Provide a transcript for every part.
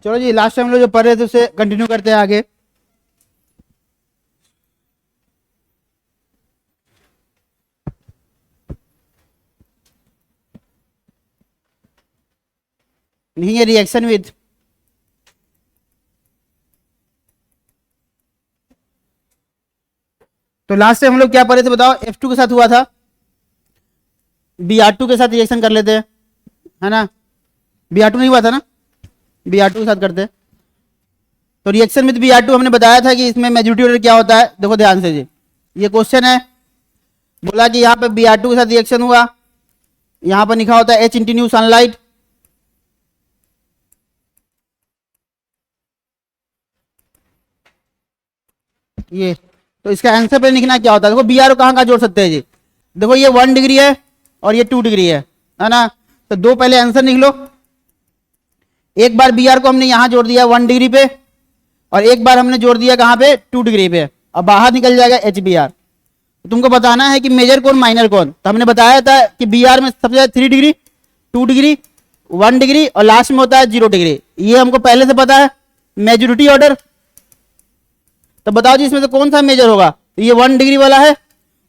चलो जी, last time लोग जो पढ़ रहे थे उसे कंटिन्यू करते हैं आगे। नहीं है रिएक्शन विथ, तो लास्ट टाइम हम लोग क्या पढ़े थे बताओ? F2 के साथ हुआ था, Br2 के साथ रिएक्शन कर लेते हैं, है ना? Br2 नहीं हुआ था ना, Br2 के साथ करते हैं। तो रिएक्शन विद Br2 हमने बताया था कि इसमें मेजॉरिटी ऑर्डर क्या होता है। देखो ध्यान से जी, ये क्वेश्चन है, बोला कि यहाँ पे Br2 के साथ रिएक्शन हुआ, यहाँ पर लिखा होता है H इंटू न्यू सनलाइट। ये तो इसका आंसर पे लिखना क्या होता है। देखो Br कहाँ कहाँ जोड़ सकते हैं जी, देखो ये 1 डिग्री है और ये 2 डिग्री है ना? तो दो पहले आंसर लिख लो। एक बार Br को हमने यहां जोड़ दिया 1 डिग्री पे, और एक बार हमने जोड़ दिया कहां पे? 2 डिग्री पे। अब बाहर निकल जाएगा HBr। तो तुमको बताना है कि मेजर कौन माइनर कौन। तो हमने बताया था कि Br में सबसे ज्यादा 3 डिग्री, 2 डिग्री, 1 डिग्री और लास्ट में होता है 0 डिग्री। ये हमको पहले से पता है मेजॉरिटी ऑर्डर। तो बताओ जी इसमें से कौन सा मेजर होगा? तो ये 1 डिग्री वाला है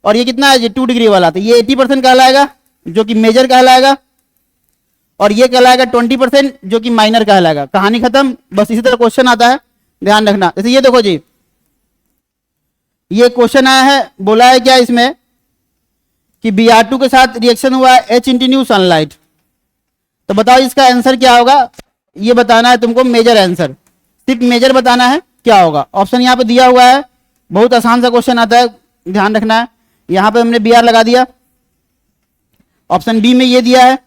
और ये कितना है? 2 डिग्री वाला। तो ये 80% कहलाएगा जो कि मेजर कहलाएगा, और ये कहलाएगा 20% जो कि माइनर कहलाएगा। कहानी खत्म। बस इसी तरह क्वेश्चन आता है, ध्यान रखना। जैसे ये देखो जी, ये क्वेश्चन आया है, बोला है क्या इसमें कि Br2 के साथ रिएक्शन हुआ है H इंटू न्यू सनलाइट। तो बताओ इसका आंसर क्या होगा? ये बताना है तुमको मेजर आंसर, सिर्फ मेजर बताना है क्या होगा। ऑप्शन यहाँ पे दिया हुआ है, बहुत आसान सा क्वेश्चन आता है, ध्यान रखना है। यहां पे हमने Br लगा दिया, ऑप्शन बी में ये दिया है,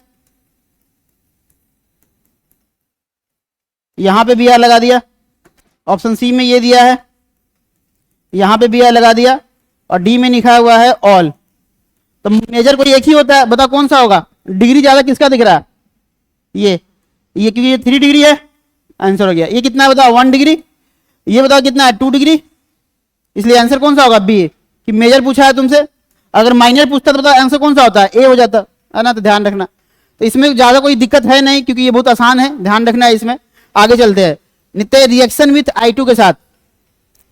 यहां पे Br लगा दिया, ऑप्शन सी में ये दिया है, यहां पे Br लगा दिया, और डी में लिखा हुआ है ऑल। तो मेजर कोई एक ही होता है, बताओ कौन सा होगा? डिग्री ज्यादा किसका दिख रहा है? ये क्योंकि ये 3 डिग्री है, आंसर हो गया। ये कितना है बताओ? 1 डिग्री। ये बताओ कितना है? 2 डिग्री। इसलिए आंसर कौन सा होगा? बी, कि मेजर पूछा है तुमसे। अगर माइनर पूछता तो बताओ आंसर कौन सा होता है? ए हो जाता है ना? तो ध्यान रखना। तो इसमें ज्यादा कोई दिक्कत है नहीं, क्योंकि ये बहुत आसान है, ध्यान रखना है इसमें। आगे चलते हैं। नित्य रिएक्शन विथ I2 के साथ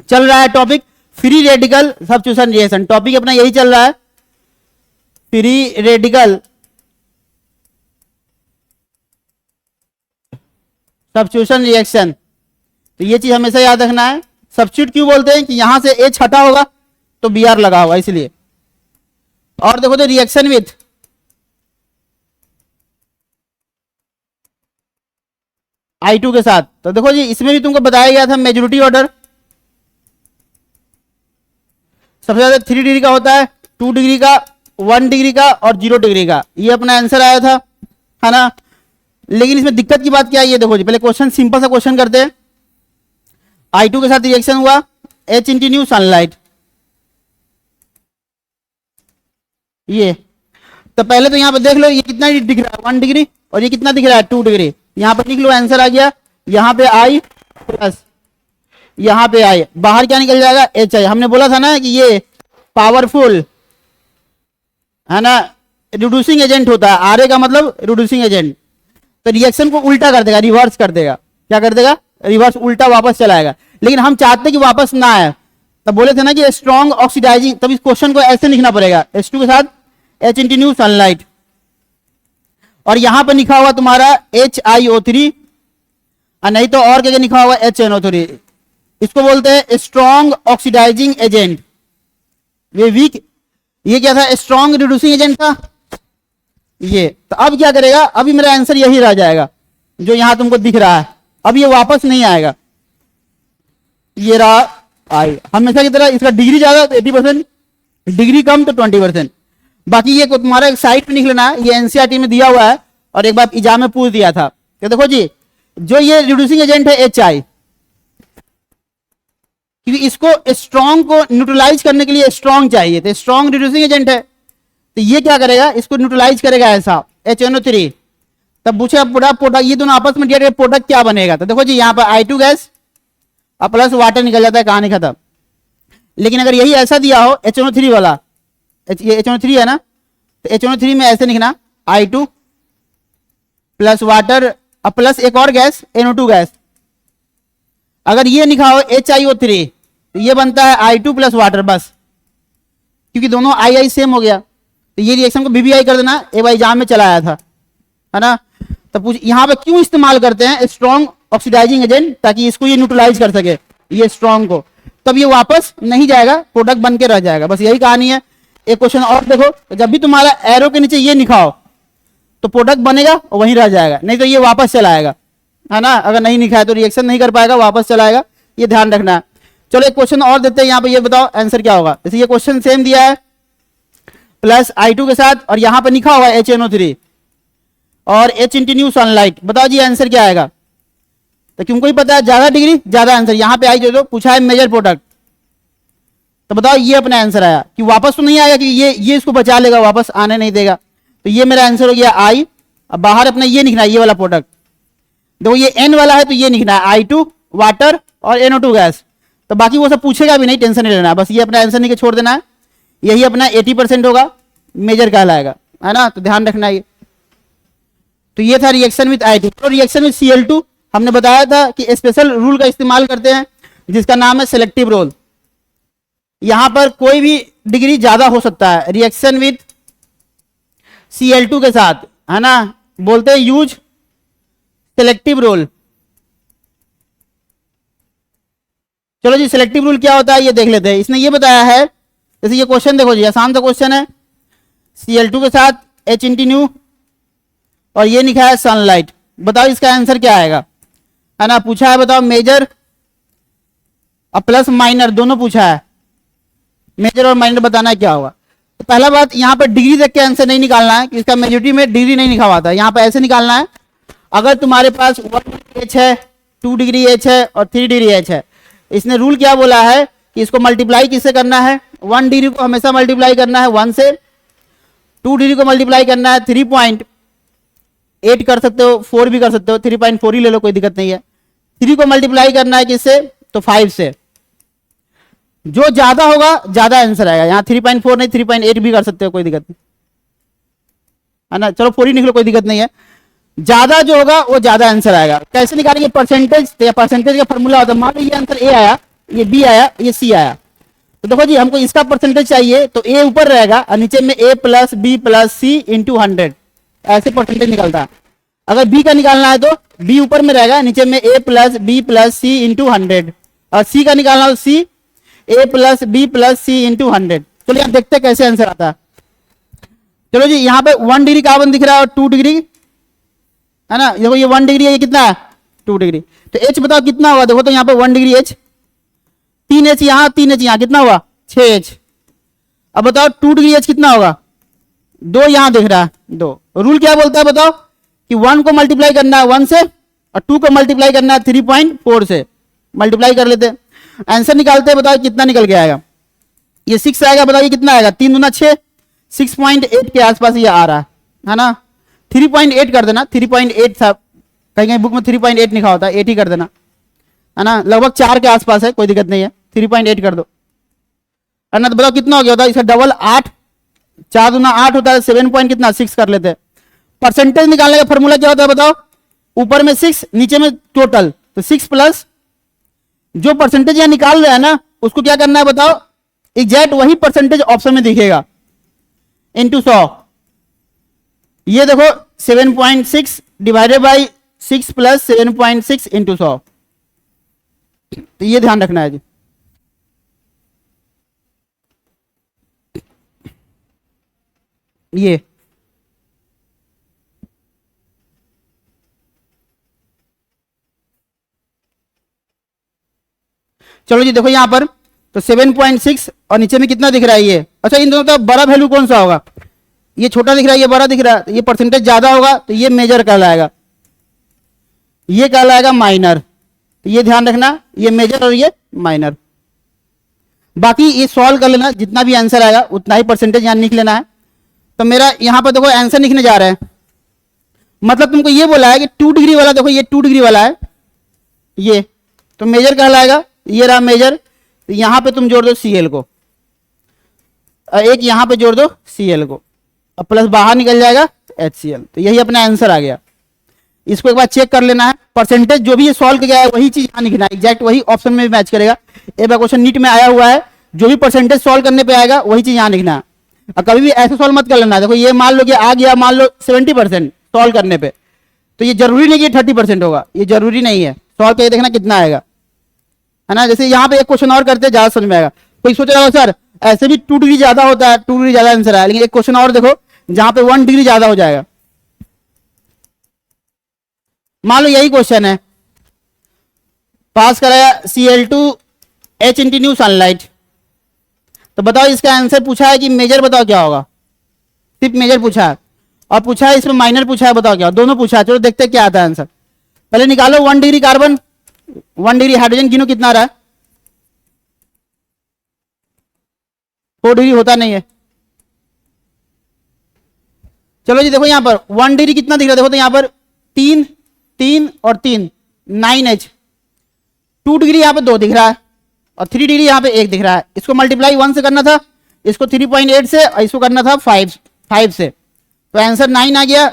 चल रहा है topic free radical substitution reaction. Topic अपना यही चल रहा है, फ्री रेडिकल सब्स्टिट्यूशन रिएक्शन। तो ये चीज हमेशा याद रखना है। सब्स्टिट्यूट क्यों बोलते हैं? कि यहां से H हटा होगा तो Br लगा होगा, इसलिए। और देखो तो रिएक्शन विथ I2 के साथ, तो देखो जी इसमें भी तुमको बताया गया था मेजॉरिटी ऑर्डर। सबसे ज्यादा 3 डिग्री का होता है, 2 डिग्री का, 1 डिग्री का और 0 डिग्री का। ये अपना आंसर आया था, है ना? लेकिन इसमें दिक्कत की बात क्या है? ये देखो जी, पहले क्वेश्चन सिंपल सा क्वेश्चन करते हैं। I2 के साथ रिएक्शन हुआ H इंटू न्यू सनलाइट। ये तो पहले तो यहाँ पे देख लो, ये कितना दिख रहा है? 1 डिग्री, और ये कितना दिख रहा है? 2 डिग्री। यहाँ पर लिख लो, आंसर आ गया। यहाँ पे I प्लस यहाँ पे I, बाहर क्या निकल जाएगा? HI। हमने बोला था ना कि ये पावरफुल, है ना, रिड्यूसिंग एजेंट होता है। RA का मतलब रिड्यूसिंग एजेंट। तो रिएक्शन को उल्टा कर देगा, रिवर्स कर देगा। क्या कर देगा? रिवर्स, उल्टा वापस चलाएगा। लेकिन हम चाहते हैं कि वापस ना आए, तब बोले थे ना कि स्ट्रॉन्ग ऑक्सीडाइजिंग। तब इस क्वेश्चन को ऐसे लिखना पड़ेगा, H2 के साथ H इंटू न्यू सनलाइट, और यहां पर लिखा हुआ तुम्हारा HiO3, और नहीं तो और क्या लिखा हुआ? HNO3। इसको बोलते हैं स्ट्रॉन्ग ऑक्सीडाइजिंग एजेंट। ये वीक, ये क्या था? स्ट्रॉन्ग रिड्यूसिंग एजेंट था ये। तो अब क्या करेगा? अभी मेरा आंसर यही रह जाएगा जो यहां तुमको दिख रहा है। अब ये वापस नहीं आएगा, ये रहा आई। हमेशा की तरह इसका डिग्री ज्यादा तो 80%, डिग्री कम तो 20%। बाकी ये तुम्हारा एक साइड पे लिख लेना है, ये एनसीईआरटी में दिया हुआ है और एक बार एग्जाम में पूछ दिया था। तो देखो जी, जो ये रिड्यूसिंग एजेंट है HI, क्योंकि इसको स्ट्रॉन्ग को न्यूट्रलाइज करने के लिए स्ट्रॉन्ग चाहिए, तो स्ट्रॉन्ग रिड्यूसिंग एजेंट है। तो ये क्या करेगा? इसको न्यूट्रलाइज करेगा ऐसा, HNO3। तब पूछे प्रोडक्ट, ये दोनों आपस में डिवाइड, प्रोडक्ट क्या बनेगा? तो देखो जी यहाँ पर I2 गैस और प्लस वाटर निकल जाता है, कहानी खत्म। लेकिन अगर यही ऐसा दिया हो HNO3 वाला, ये HNO3 है ना, तो HNO3 में ऐसे लिखना I2 प्लस वाटर और प्लस एक और गैस NO2 गैस, अगर ये लिखा हो HiO3 तो ये बनता है I2 प्लस वाटर बस, क्योंकि दोनों आई सेम हो गया। तो ये रिएक्शन को BBI कर देना, एक बार एग्जाम में चला आया था, है ना। तो पूछ यहाँ पे क्यों इस्तेमाल करते हैं स्ट्रॉन्ग ऑक्सीडाइजिंग एजेंट, ताकि इसको ये न्यूट्रलाइज कर सके ये स्ट्रॉन्ग को, तब ये वापस नहीं जाएगा, प्रोडक्ट बन के रह जाएगा, बस यही कहानी है। एक क्वेश्चन और देखो, तो जब भी तुम्हारा एरो के नीचे ये लिखा हो तो प्रोडक्ट बनेगा और वहीं रह जाएगा, नहीं तो ये वापस चला आएगा, है ना। अगर नहीं लिखा है तो रिएक्शन नहीं कर पाएगा, वापस चला आएगा, ये ध्यान रखना है। चलो एक क्वेश्चन और देते हैं यहाँ पे, ये बताओ आंसर क्या होगा। जैसे ये क्वेश्चन सेम दिया है प्लस I2 के साथ, और यहाँ पे लिखा हुआ है HNO3 और H इंटू न्यू सनलाइट, बताओ जी आंसर क्या आएगा। तो तुमको ही पता है, ज्यादा डिग्री ज्यादा आंसर, यहाँ पे आई जो पूछा है मेजर प्रोडक्ट, तो बताओ ये अपना आंसर आया कि वापस तो नहीं आएगा, कि ये इसको बचा लेगा, वापस आने नहीं देगा, तो ये मेरा आंसर हो गया I। अब बाहर अपना ये लिखना है, ये वाला प्रोडक्ट, देखो ये N वाला है तो ये लिखना है I2 वाटर और NO2 गैस, तो बाकी वो सब पूछेगा भी नहीं, टेंशन नहीं लेना, बस ये अपना आंसर नहीं के छोड़ देना है, यही अपना 80% होगा, मेजर कहलाएगा, है ना। तो ध्यान रखना ये। तो ये था रिएक्शन विद I2। तो रिएक्शन विद Cl2 हमने बताया था कि स्पेशल रूल का इस्तेमाल करते हैं जिसका नाम है सेलेक्टिव रोल। यहां पर कोई भी डिग्री ज्यादा हो सकता है रिएक्शन विद Cl2 के साथ, है ना, बोलते हैं यूज सेलेक्टिव रोल। चलो जी, सेलेक्टिव रूल क्या होता है ये देख लेते हैं। इसने ये बताया है, जैसे ये क्वेश्चन देखो जी, आसान सा क्वेश्चन है, Cl2 के साथ H इंटू न्यू और ये लिखा है सनलाइट, बताओ इसका आंसर क्या आएगा, है ना। पूछा है बताओ मेजर और प्लस माइनर दोनों पूछा है, मेजर और माइनर बताना है क्या होगा। तो पहला बात, यहाँ पर डिग्री देख के आंसर नहीं निकालना है, कि इसका मेजोरिटी में डिग्री नहीं लिखा हुआ था, यहाँ पर ऐसे निकालना है। अगर तुम्हारे पास 1 डिग्री H है, 2 डिग्री H है और 3 डिग्री H है, इसने रूल क्या बोला है कि इसको मल्टीप्लाई किससे करना है, 1 डिग्री को हमेशा मल्टीप्लाई करना है 1 से, 2 डिग्री को मल्टीप्लाई करना है 3.8 कर सकते हो, 4 भी कर सकते हो, 3.4 ही ले लो, कोई दिक्कत नहीं है। 3 को मल्टीप्लाई करना है किससे, तो 5 से, जो ज्यादा होगा ज्यादा आंसर आएगा। यहाँ 3.4 नहीं 3.8 भी कर सकते हो, कोई दिक्कत नहीं, है ना। चलो 4 ही निकलो, कोई दिक्कत नहीं है, ज्यादा जो होगा वो ज्यादा आंसर आएगा। कैसे निकालेंगे, परसेंटेज, तो परसेंटेज का फॉर्मूला होता है, मान लो ये आंसर A आया, ये B आया, ये C आया, तो देखो जी हमको इसका परसेंटेज चाहिए, तो A ऊपर रहेगा और नीचे में A plus B plus C into 100, ऐसे परसेंटेज निकलता है। अगर B का निकालना है तो B ऊपर में रहेगा, नीचे में A plus B plus C into 100, और C का निकालना हो C A plus B plus C into 100। चलिए आप देखते हैं कैसे आंसर आता है। चलो जी, यहाँ पे 1 डिग्री कार्बन दिख रहा है और 2 डिग्री, है ना, देखो ये 1 डिग्री है, ये कितना है 2 डिग्री, तो H बताओ कितना होगा। देखो तो यहाँ पे 1 डिग्री H, 3 H यहाँ, 3 H यहाँ, कितना हुआ 6 H। अब बताओ 2 डिग्री H कितना होगा, 2 यहाँ दिख रहा है 2। रूल क्या बोलता है बताओ, कि 1 को मल्टीप्लाई करना है 1 से और 2 को मल्टीप्लाई करना है 3.4 से, मल्टीप्लाई कर लेते हैं, आंसर निकालते हैं, बताओ कितना निकल के आएगा। ये 6 आएगा, बताओ ये कितना आएगा, 3 दूना 6, 6.8 के आसपास ये आ रहा है ना। 3.8 कर देना, 3.8 था, कहीं कहीं बुक में 3.8 लिखा होता है, 8 ही कर देना, है ना, लगभग 4 के आसपास है, कोई दिक्कत नहीं है, 3.8 कर दो, है ना। तो बताओ कितना हो गया होता है, इसका डबल 8, 4 दूना 8 होता है, 7 पॉइंट कितना 6 कर लेते हैं। परसेंटेज निकालने का फॉर्मूला क्या होता है बताओ, ऊपर में 6 नीचे में टोटल, तो 6 प्लस जो परसेंटेज यहाँ निकाल रहे हैं ना, उसको क्या करना है बताओ, एग्जैक्ट वही परसेंटेज ऑप्शन में दिखेगा, इनटू 100। ये देखो 7.6 डिवाइडेड बाई 6 प्लस 7.6 इंटू 100, तो ये ध्यान रखना है जी। ये चलो जी, देखो यहां पर तो 7.6 और नीचे में कितना दिख रहा है ये, अच्छा इन दोनों का बड़ा वैल्यू कौन सा होगा, ये छोटा दिख रहा है ये बड़ा दिख रहा है, तो ये परसेंटेज ज्यादा होगा तो ये मेजर कहलाएगा, ये कहलाएगा माइनर, तो ये ध्यान रखना, ये मेजर और ये माइनर। बाकी ये सॉल्व कर लेना, जितना भी आंसर आएगा उतना ही परसेंटेज यहां लिख लेना है। तो मेरा यहां पर देखो आंसर लिखने जा रहे हैं, मतलब तुमको ये बोला है कि 2 डिग्री वाला, देखो ये 2 डिग्री वाला है, ये तो मेजर कहलाएगा, ये रहा मेजर, तो यहां पे तुम जोड़ दो Cl को, एक यहां पे जोड़ दो Cl को, और प्लस बाहर निकल जाएगा HCl, तो यही अपना आंसर आ गया। इसको एक बार चेक कर लेना है। परसेंटेज जो भी ये सॉल्व किया है वही चीज यहाँ लिखना है, एग्जैक्ट वही ऑप्शन में मैच करेगा। एक बार क्वेश्चन नीट में आया हुआ है, जो भी परसेंटेज सॉल्व करने पे आएगा वही चीज यहाँ लिखना है। और कभी भी ऐसे सॉल्व मत कर लेना। देखो ये मान लो कि आ गया, मान लो 70% सॉल्व करने पे, तो ये जरूरी नहीं कि 30% होगा, ये जरूरी नहीं है। सॉल्व करके देखना कितना आएगा, है ना। जैसे यहाँ पे एक क्वेश्चन और करते हैं, ज्यादा समझ में आएगा। कोई सोच रहा होगा सर ऐसे भी 2 डिग्री ज्यादा होता है, 2 डिग्री ज्यादा आंसर है, लेकिन एक क्वेश्चन और देखो जहां पे 1 डिग्री ज्यादा हो जाएगा। मान लो यही क्वेश्चन है, पास कराया Cl2H इंटू न्यू सनलाइट, तो बताओ इसका आंसर पूछा है कि मेजर, बताओ क्या होगा। सिर्फ मेजर पूछा है और पूछा है इसमें माइनर पूछा है, बताओ क्या, दोनों पूछा है। चलो देखते हैं क्या आता है आंसर। पहले निकालो 1 डिग्री कार्बन, 1 डिग्री हाइड्रोजन, गिनो कितना आ रहा है। 4 डिग्री होता नहीं है। चलो जी देखो यहां पर 1 डिग्री कितना दिख रहा है, देखो तो यहां पर 3 3 और 3 9H। 2 डिग्री यहां पर 2 दिख रहा है और 3 डिग्री यहां पे 1 दिख रहा है। इसको मल्टीप्लाई 1 से करना था, इसको 3.8 से, और इसको करना था 5 से, तो आंसर 9 आ गया।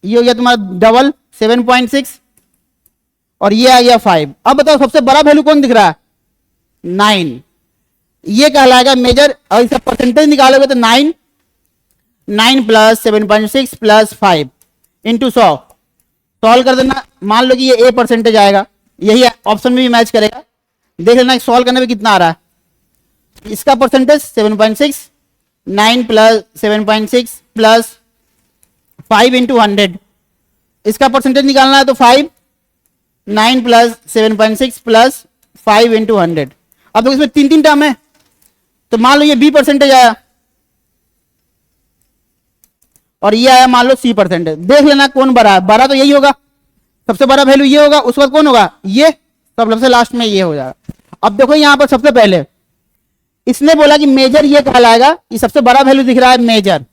ये हो गया तुम्हारा डबल 7.6 और ये आ गया 5। अब बताओ सबसे बड़ा वैल्यू कौन दिख रहा है, 9, ये कहलाएगा मेजर। और इसका परसेंटेज निकालोगे तो 9 प्लस 7.6 प्लस 5 इंटू 100, सॉल्व कर देना। मान लो कि ये A परसेंटेज आएगा, यही ऑप्शन में भी मैच करेगा। देख लेना सॉल्व करने में कितना आ रहा है। इसका परसेंटेज 7.6, 9 प्लस 7.6 प्लस 5 इंटू 100, इसका परसेंटेज निकालना है तो 5, 9 प्लस 7.6 प्लस 5 इंटू 100। अब तो इसमें 3 टर्म है, तो मान लो ये B परसेंटेज आया और ये आया मान लो C परसेंटेज। देख लेना कौन बड़ा है, बड़ा तो यही होगा, सबसे बड़ा वैल्यू ये होगा, उसके बाद कौन होगा ये, सब सबसे लास्ट में ये हो जाएगा। अब देखो यहां पर सबसे पहले इसने बोला कि मेजर ये कहलाएगा, ये सबसे बड़ा वैल्यू दिख रहा है मेजर,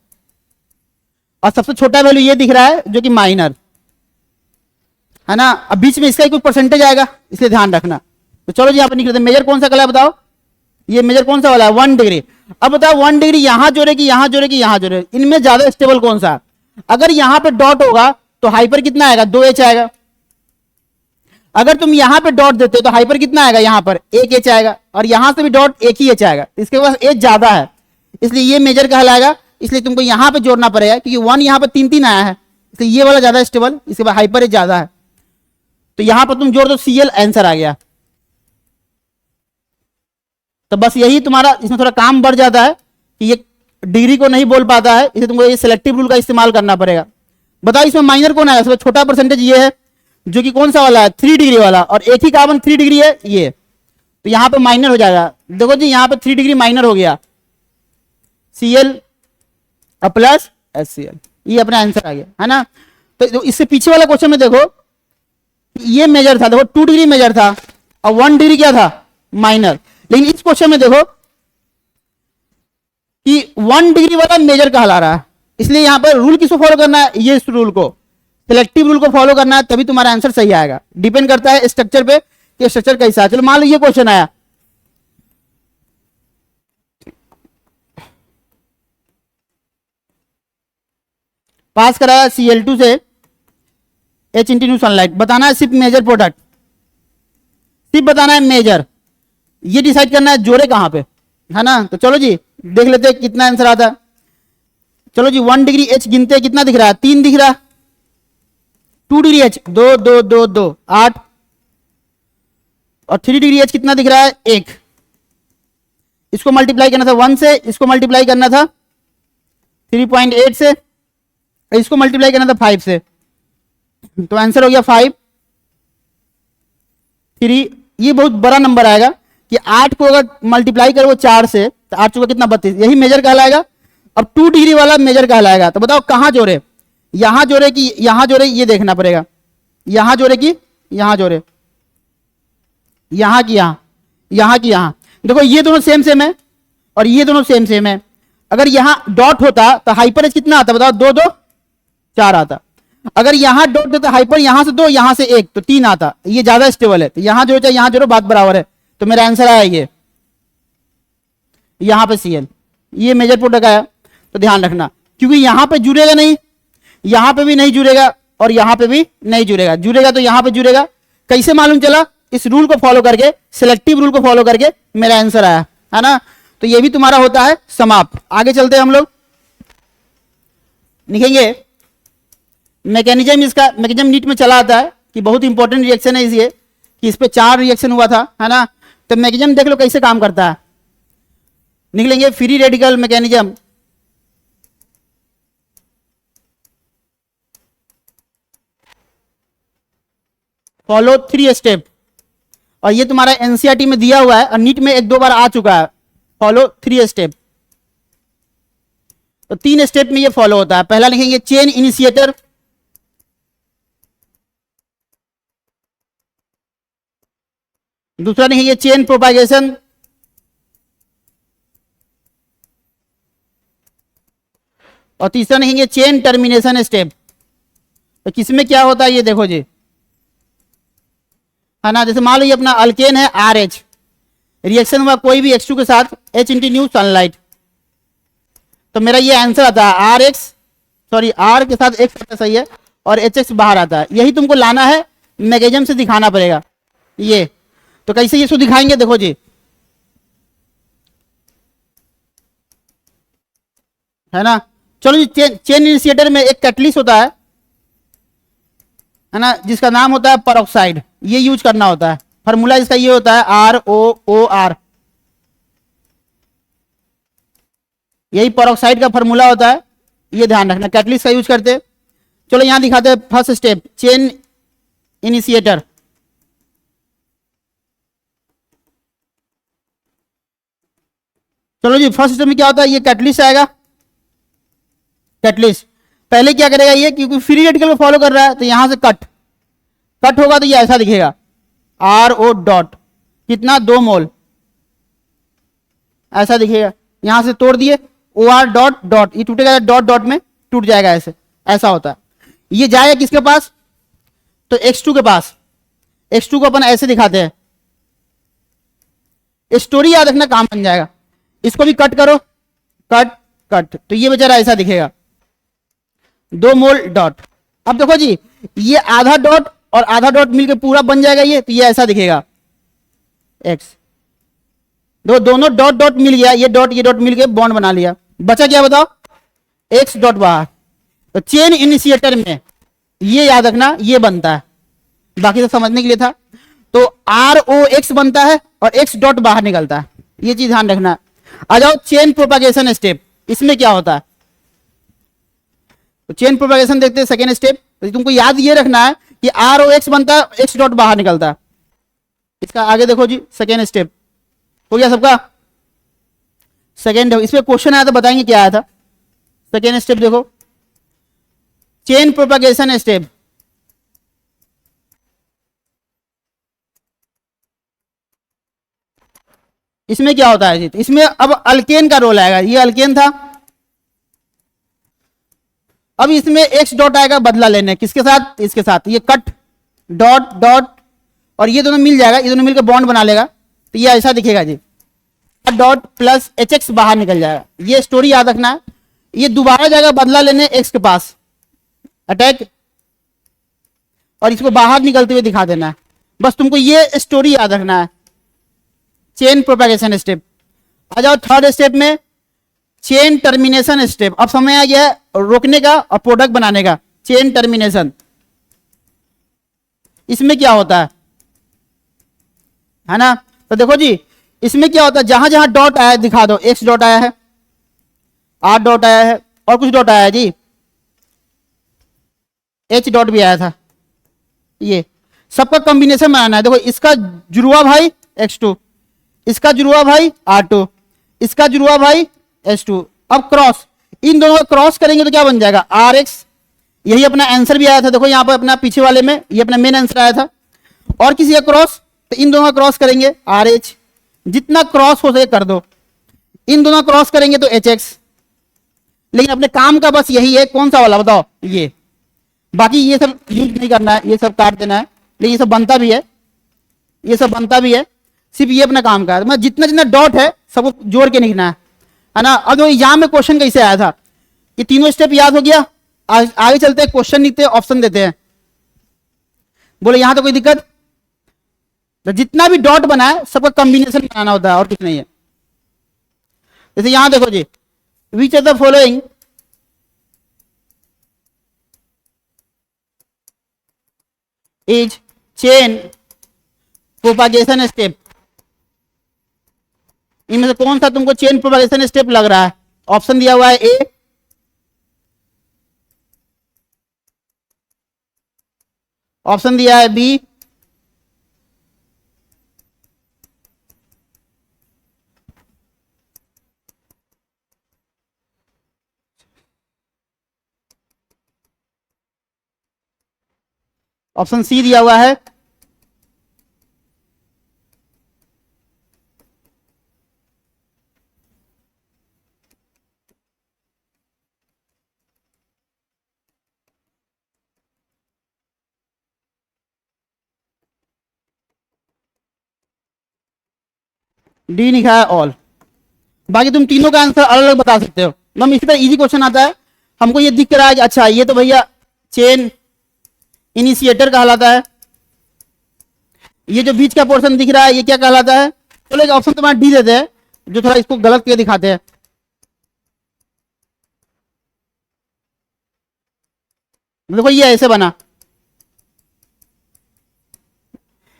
और सबसे छोटा वैल्यू ये दिख रहा है जो कि माइनर, है ना। अब बीच में इसका ही कुछ परसेंटेज आएगा, इसलिए ध्यान रखना। तो चलो जी यहाँ पर निकलते, मेजर कौन सा कहलाए बताओ, ये मेजर कौन सा वाला है 1 डिग्री। अब बताओ 1 डिग्री यहां जोड़ेगी, यहां जोड़ेगी, यहां जोड़ेगी, इनमें ज्यादा स्टेबल कौन सा। अगर यहां पे डॉट होगा तो हाइपर कितना आएगा, 2H आएगा। अगर तुम यहां पे डॉट देते हो तो हाइपर कितना आएगा, यहां पर 1H आएगा, और यहां से भी डॉट 1 ही H आएगा। इसके पास H ज्यादा है, इसलिए ये मेजर कहलाएगा। इसलिए तुमको यहां पे जोड़ना पड़ेगा, क्योंकि 1 यहां पर 3 आया है, इसलिए ये वाला ज्यादा स्टेबल, इसके बाद हाइपर H ज्यादा है, तो यहां पर तुम जोड़ दो Cl, आंसर आ गया। तो बस यही तुम्हारा, इसमें थोड़ा काम बढ़ जाता है कि ये डिग्री को नहीं बोल पाता है, इसे तुमको ये सिलेक्टिव रूल का इस्तेमाल करना पड़ेगा। बताओ इसमें माइनर कौन आएगा, सबसे छोटा परसेंटेज ये है, जो कि कौन सा वाला है 3 डिग्री वाला, और एक ही कार्बन 3 डिग्री है ये, तो यहां पे माइनर हो जाएगा। देखो जी यहाँ पे 3 डिग्री माइनर हो गया, Cl प्लस HCl, ये अपना आंसर आ गया, है ना। तो इससे पीछे वाला क्वेश्चन में देखो ये मेजर था, देखो 2 डिग्री मेजर था और 1 डिग्री क्या था माइनर। लेकिन इस क्वेश्चन में देखो कि 1 डिग्री वाला मेजर कहला रहा है, इसलिए यहां पर रूल किसको फॉलो करना है, ये इस रूल को, सिलेक्टिव रूल को फॉलो करना है, तभी तुम्हारा आंसर सही आएगा। डिपेंड करता है स्ट्रक्चर पे कि स्ट्रक्चर कैसा है। चलो मान लो ये क्वेश्चन आया, पास कराया Cl2 से H इंटू न्यू सनलाइट, बताना है सिर्फ मेजर प्रोडक्ट, सिर्फ बताना है मेजर, ये डिसाइड करना है जोड़े कहां पे, है ना। तो चलो जी देख लेते हैं कितना आंसर आता है। चलो जी 1 डिग्री H गिनते हैं, कितना दिख रहा है, 3 दिख रहा है। 2 डिग्री H 2 2 2 2 8, और 3 डिग्री H कितना दिख रहा है 1। इसको मल्टीप्लाई करना था 1 से, इसको मल्टीप्लाई करना था 3.8 से, इसको मल्टीप्लाई करना था 5 से, तो आंसर हो गया 5 3। ये बहुत बड़ा नंबर आएगा कि 8 को अगर मल्टीप्लाई करो 4 से तो 8 चुका कितना 32, यही मेजर कहलाएगा। अब 2 डिग्री वाला मेजर कहलाएगा। तो बताओ कहां जोड़े, यहां जोड़े कि यहां जोड़े, ये देखना पड़ेगा, यहां जोड़े कि यहां जोड़े, यहां की यहां, यहां की यहां। देखो ये दोनों सेम सेम है और ये दोनों सेम सेम है। अगर यहां डॉट होता तो हाइपर एच कितना आता, बताओ 2 2 4 आता। अगर यहां डॉट देता हाइपर, यहां से 2 यहां से 1 तो 3 आता, ये ज्यादा स्टेबल है। तो यहां जो चाहे यहां जोड़ो, बात बराबर है। तो मेरा आंसर आया ये, यहां पे Cl, ये मेजर प्रोडक्ट आया। तो ध्यान रखना, क्योंकि यहां पे जुड़ेगा नहीं, यहां पे भी नहीं जुड़ेगा, और यहां पे भी नहीं जुड़ेगा, जुड़ेगा तो यहां पे जुड़ेगा। कैसे मालूम चला? इस रूल को फॉलो करके, सिलेक्टिव रूल को फॉलो करके मेरा आंसर आया, है ना। तो ये भी तुम्हारा होता है समाप्त। आगे चलते हैं हम लोग, लिखेंगे मैकेनिज्म। इसका मैकेनिज्म नीट में चला आता है कि बहुत इंपॉर्टेंट रिएक्शन है ये, कि इस पे 4 रिएक्शन हुआ था, है ना। तो मैकेनिज्म देख लो कैसे काम करता है। निकलेंगे free radical mechanism. Follow 3 step, और ये तुम्हारा एनसीईआरटी में दिया हुआ है और नीट में 1-2 बार आ चुका है। फॉलो 3 स्टेप, तो 3 स्टेप में ये फॉलो होता है। पहला लिखेंगे चेन इनिशिएटर, दूसरा लिखेंगे चेन प्रोपागेशन, और तीसरा लिखेंगे चेन टर्मिनेशन स्टेप। तो किसमें क्या होता है ये देखो जी, है ना। जैसे मान लो ये अपना अल्केन है RH, रिएक्शन हुआ कोई भी H2 के साथ H इंटू न्यू सनलाइट, तो मेरा ये आंसर आता है RH, सॉरी R के साथ X आता सही है, और HX बाहर आता है। यही तुमको लाना है, मैकेनिज्म से दिखाना पड़ेगा ये। तो कैसे ये इसको दिखाएंगे देखो जी, है ना। चलो जी, चेन इनिशिएटर में एक कैटलिस्ट होता है ना, जिसका नाम होता है परऑक्साइड। ये यूज करना होता है। फार्मूला इसका ये होता है ROOR, यही परऑक्साइड का फार्मूला होता है, ये ध्यान रखना। कैटलिस्ट का यूज करते हैं। चलो यहां दिखाते हैं फर्स्ट स्टेप, चेन इनिशिएटर। चलो जी, फर्स्ट स्टेप में क्या होता है, ये कैटलिस्ट आएगा। कैटलिस्ट पहले क्या करेगा ये, क्योंकि फ्री रेडिकल को फॉलो कर रहा है, तो यहां से कट होगा, तो ये ऐसा दिखेगा RO डॉट, कितना 2 मोल, ऐसा दिखेगा। यहां से तोड़ दिए OR डॉट डॉट, ये टूटेगा डॉट डॉट में टूट जाएगा, ऐसे ऐसा होता है। ये जाएगा किसके पास, तो X2 के पास। X2 को अपन ऐसे दिखाते हैं, स्टोरी याद रखना, काम बन जाएगा। इसको भी कट करो, कट, तो ये बेचारा ऐसा दिखेगा 2 मोल डॉट। अब देखो जी, ये आधा डॉट और आधा डॉट मिलकर पूरा बन जाएगा ये, तो ये ऐसा दिखेगा X। दोनों डॉट डॉट मिल गया, ये डॉट मिलकर बॉन्ड बना लिया, बचा क्या बताओ, X डॉट बाहर। तो चेन इनिशिएटर में ये याद रखना, ये बनता है, बाकी तो समझने के लिए था। तो ROX बनता है और X डॉट बाहर निकलता है, ये चीज ध्यान रखना है। आ जाओ चेन प्रोपागेशन स्टेप, इसमें क्या होता है। तो चेन प्रोपागेशन देखते हैं, सेकेंड स्टेप। तो तुमको याद ये रखना है कि ROX बनता है, X डॉट बाहर निकलता है। इसका आगे देखो जी, सेकेंड स्टेप हो गया सबका। सेकेंड, इसमें क्वेश्चन आया था, बताएंगे क्या आया था। सेकेंड स्टेप देखो, चेन प्रोपागेशन स्टेप। इसमें क्या होता है जी, इसमें अब अल्केन का रोल आएगा। ये अल्केन था, अब इसमें X डॉट आएगा बदला लेने, किसके साथ, इसके साथ। ये कट डॉट डॉट, और ये दोनों मिल जाएगा, ये दोनों मिलकर बॉन्ड बना लेगा, तो ये ऐसा दिखेगा जी, डॉट प्लस HX बाहर निकल जाएगा। ये स्टोरी याद रखना है। ये दोबारा जाएगा बदला लेने X के पास, अटैक, और इसको बाहर निकलते हुए दिखा देना है। बस तुमको ये स्टोरी याद रखना है, चेन प्रोपेगेशन स्टेप। आ जाओ थर्ड स्टेप में, चेन टर्मिनेशन स्टेप। अब समय आ गया है रोकने का और प्रोडक्ट बनाने का, चेन टर्मिनेशन। इसमें क्या होता है ना। तो देखो जी, इसमें क्या होता है, जहां जहां डॉट आया है दिखा दो। X डॉट आया है, R डॉट आया है, और कुछ डॉट आया है जी, H डॉट भी आया था। ये सबका कॉम्बिनेशन बनाना है। देखो, इसका जुड़वा भाई X2, इसका जुड़वा भाई R2, इसका जुड़वा भाई H2। अब क्रॉस, इन दोनों का क्रॉस करेंगे तो क्या बन जाएगा, RX। यही अपना आंसर भी आया था, देखो यहाँ पर अपना पीछे वाले में ये अपना मेन आंसर आया था। और किसी का क्रॉस, तो इन दोनों का क्रॉस करेंगे RH, जितना क्रॉस हो सके कर दो। इन दोनों क्रॉस करेंगे तो HX। लेकिन अपने काम का बस यही है, कौन सा वाला बताओ, ये। बाकी ये सब यूज नहीं करना है, ये सब काट देना है। लेकिन ये सब बनता भी है, ये सब बनता भी है, सिर्फ ये अपना काम का है। मतलब जितना जितना डॉट है सबको जोड़ के लिखना है ना। अब एग्जाम में क्वेश्चन कैसे आया था, ये तीनों स्टेप याद हो गया, आगे चलते हैं, क्वेश्चन लिखते हैं, ऑप्शन देते हैं। बोले यहां तो कोई दिक्कत? तो जितना भी डॉट बना है सबका कॉम्बिनेशन बनाना होता है और कुछ नहीं है। जैसे यहां देखो जी, which are the following is chain propagation step, इनमें से कौन सा तुमको चेन प्रोपागेशन स्टेप लग रहा है? ऑप्शन दिया हुआ है ए, ऑप्शन दिया है बी, ऑप्शन सी दिया हुआ है। डी लिखा है ऑल। बाकी तुम तीनों का आंसर अलग अलग बता सकते हो। हम इसी तरह इजी क्वेश्चन आता है, हमको ये दिख रहा है कि अच्छा ये तो भैया चेन इनिशिएटर कहलाता है, ये जो बीच का पोर्शन दिख रहा है ये क्या कहलाता है? चलो एक ऑप्शन तुम्हारा डी देते हैं जो थोड़ा इसको गलत करके दिखाते हैं। देखो ये ऐसे बना,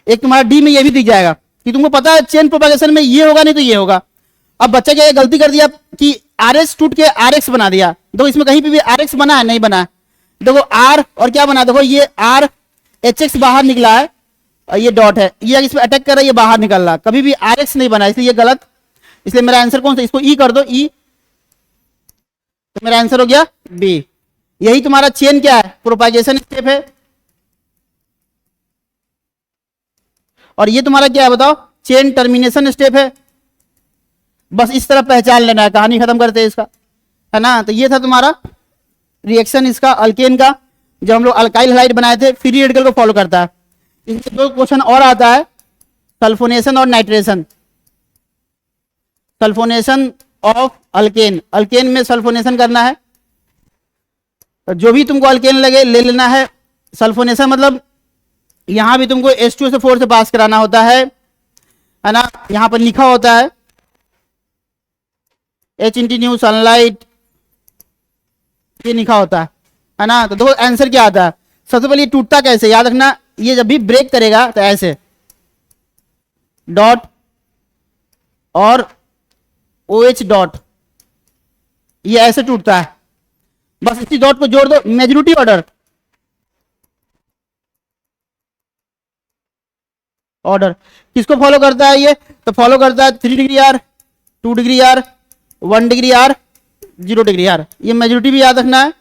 एक तुम्हारा डी में ये भी दिख जाएगा कि तुमको पता है चेन प्रोपागेशन में ये होगा नहीं तो ये होगा। अब बच्चा क्या गलती कर दिया कि आर एस टूट के आर एक्स बना दिया। देखो इसमें कहीं पे भी आर एक्स बना है? नहीं बना है। देखो आर और क्या बना, देखो ये आर एच एक्स बाहर निकला है और ये डॉट है, ये इस पे अटैक कर रहा है, ये बाहर निकल रहा है, कभी भी आर एक्स नहीं बना, इसलिए ये गलत। इसलिए मेरा आंसर कौन सा? इसको ई कर दो, ई, तो मेरा आंसर हो गया बी। यही तुम्हारा चेन क्या है? प्रोपागेशन स्टेप है। और ये तुम्हारा क्या है बताओ? चेन टर्मिनेशन स्टेप है। बस इस तरह पहचान लेना है, कहानी खत्म करते हैं इसका, है ना। तो ये था तुम्हारा रिएक्शन इसका अल्केन का, जब हम लोग अल्काइल हैलाइड बनाए थे, फ्री रेडिकल को फॉलो करता है। इसमें दो क्वेश्चन और आता है, सल्फोनेशन और nitration. Sulphonation of alkane, alkane में सल्फोनेशन करना है, तो जो भी तुमको अल्केन लगे ले लेना है। सल्फोनेशन मतलब यहां भी तुमको H2SO4 से पास कराना होता है ना। यहां पर लिखा होता है H इंटी न्यू सनलाइट, ये लिखा होता है ना। तो देखो आंसर क्या आता है। सबसे पहले ये टूटता कैसे, याद रखना, ये जब भी ब्रेक करेगा तो ऐसे डॉट और OH डॉट, ये ऐसे टूटता है। बस इसी डॉट को जोड़ दो, मेजॉरिटी ऑर्डर, ऑर्डर किसको फॉलो करता है ये? तो फॉलो करता है 3 degree R, 2 degree R, 1 degree R, 0 degree R. ये मेजॉरिटी भी याद रखना है।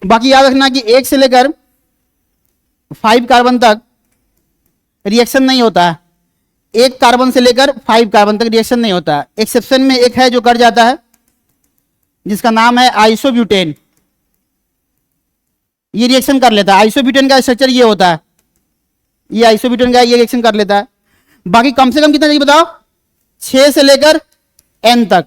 बाकी याद रखना कि 1 से लेकर 5 कार्बन तक रिएक्शन नहीं होता है। 1 कार्बन से लेकर 5 कार्बन तक रिएक्शन नहीं होता है। एक्सेप्शन में एक है जो कर जाता है, जिसका नाम है आइसोब्यूटेन। ये रिएक्शन कर लेता है। आइसोब्यूटेन का स्ट्रक्चर ये होता है, ये आइसोब्यूटेन का, ये रिएक्शन कर लेता है। बाकी कम से कम कितना चाहिए बताओ? 6 से लेकर n तक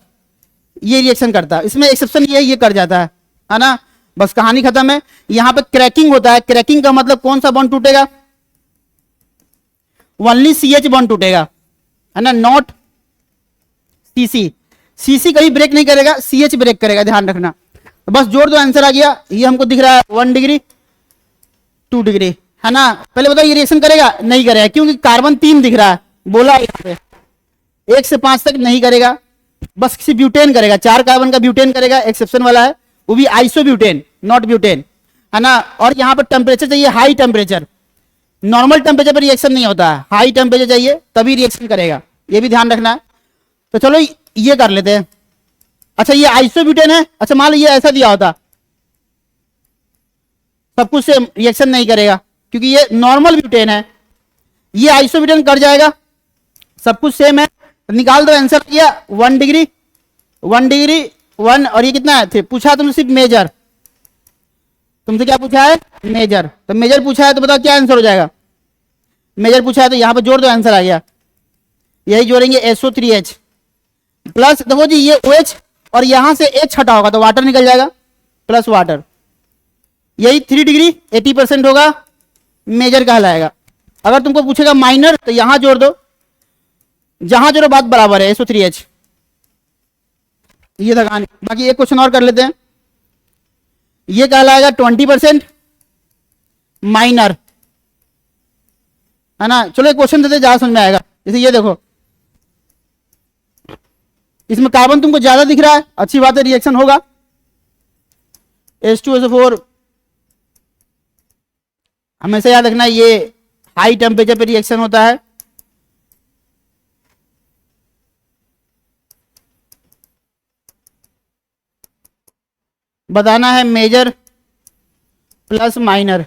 ये रिएक्शन करता है। इसमें एक्सेप्शन ये कर जाता है ना। बस कहानी खत्म है। यहां पे क्रैकिंग होता है। क्रैकिंग का मतलब कौन सा बॉन्ड टूटेगा? ओनली CH बॉन्ड टूटेगा, है ना, नॉट CC। CC कभी ब्रेक नहीं करेगा, CH ब्रेक करेगा, ध्यान रखना। तो बस जोड़ दो, आंसर आ गया। ये हमको दिख रहा है 1 डिग्री, 2 डिग्री, है ना। पहले बताओ ये रिएक्शन करेगा? नहीं करेगा, क्योंकि कार्बन 3 दिख रहा है, बोला यहाँ पे 1 से 5 तक नहीं करेगा। बस किसी ब्यूटेन करेगा, 4 कार्बन का ब्यूटेन करेगा, एक्सेप्शन वाला है, वो भी आइसोब्यूटेन, नॉट ब्यूटेन, है ना। और यहाँ पर टेम्परेचर चाहिए हाई टेम्परेचर, नॉर्मल टेम्परेचर पर रिएक्शन नहीं होता है, हाई टेम्परेचर चाहिए तभी रिएक्शन करेगा, ये भी ध्यान रखना है। तो चलो ये कर लेते हैं। अच्छा ये आइसोब्यूटेन है। अच्छा मान लीजिए ऐसा दिया होता, सब कुछ से रिएक्शन नहीं करेगा क्योंकि ये नॉर्मल ब्यूटेन है, ये आइसोब्यूटेन कर जाएगा, सब कुछ सेम है। निकाल दो, आंसर किया 1 डिग्री, 1 डिग्री 1, और ये कितना है? पूछा तुमसे सिर्फ मेजर, तुमसे क्या पूछा है? मेजर। तो मेजर पूछा है तो बताओ क्या आंसर हो जाएगा? मेजर पूछा है तो यहां पर जोड़ दो, आंसर आ गया। यही जोड़ेंगे SO3H प्लस, देखो जी ये OH और यहां से H हटा होगा तो वाटर निकल जाएगा, प्लस वाटर, यही 3 डिग्री 80% होगा, मेजर कहलाएगा। अगर तुमको पूछेगा माइनर तो यहां जोड़ दो, जहां जोड़ो बात बराबर है, SO3H। ये था कहानी। बाकी एक क्वेश्चन और कर लेते हैं। ये कहलाएगा 20% माइनर, है ना। चलो एक क्वेश्चन देते ज्यादा समझ में आएगा। जैसे ये देखो, इसमें कार्बन तुमको ज्यादा दिख रहा है, अच्छी बात है, रिएक्शन होगा। H2SO4 हमेशा याद रखना, ये हाई टेम्परेचर पे रिएक्शन होता है। बताना है मेजर प्लस माइनर।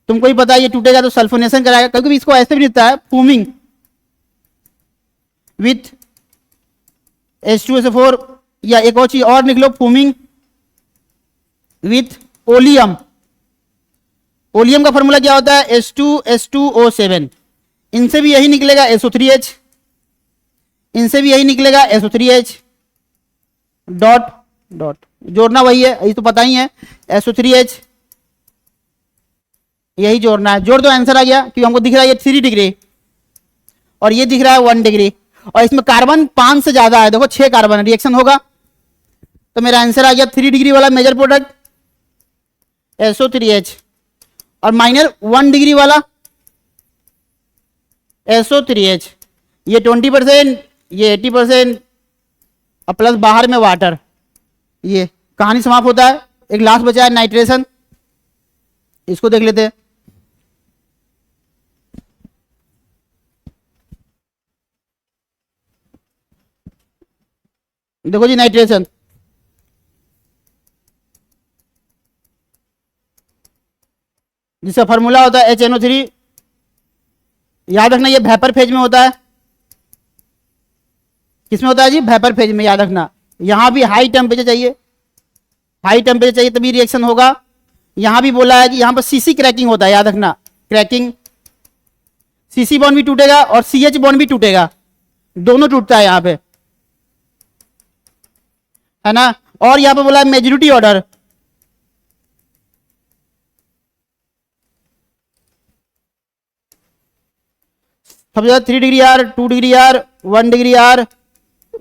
तुमको ही पता है ये टूटेगा तो सल्फोनेशन कराएगा। कभी कभी इसको ऐसे भी लिखता है, फूमिंग विथ H2SO4, या एक और चीज और लिख लो, फूमिंग विथ ओलियम। ओलियम का फॉर्मूला क्या होता है, H2S2O7। इनसे भी यही निकलेगा SO3H, इनसे भी यही निकलेगा SO3H डॉट डॉट, जोड़ना वही है, ये तो पता ही है, SO3H यही जोड़ना है। जोड़ दो, आंसर आ गया। क्योंकि हमको दिख रहा है ये 3 डिग्री और ये दिख रहा है 1 डिग्री, और इसमें कार्बन 5 से ज्यादा है, देखो 6 कार्बन, रिएक्शन होगा। तो मेरा आंसर आ गया 3 डिग्री वाला मेजर प्रोडक्ट SO3H, और माइनर 1 डिग्री वाला SO3H। ये 20%, ये 80%, और प्लस बाहर में वाटर। ये कहानी समाप्त होता है। एक लास्ट बचा है नाइट्रेशन, इसको देख लेते हैं। देखो जी, नाइट्रेशन जिसका फॉर्मूला होता है HNO3। याद रखना ये वेपर फेज में होता है। किसमें होता है जी, वेपर फेज में, याद रखना। यहां भी हाई टेम्परेचर चाहिए, हाई टेम्परेचर चाहिए तभी रिएक्शन होगा। यहां भी बोला है कि यहां पर CC क्रैकिंग होता है, याद रखना, क्रैकिंग। CC बॉन्ड भी टूटेगा और CH बॉन्ड भी टूटेगा, दोनों टूटता है यहां पे, है ना। और यहां पे बोला है मेजोरिटी ऑर्डर, सबसे ज्यादा 3 degree R, 2 degree R, 1 degree R,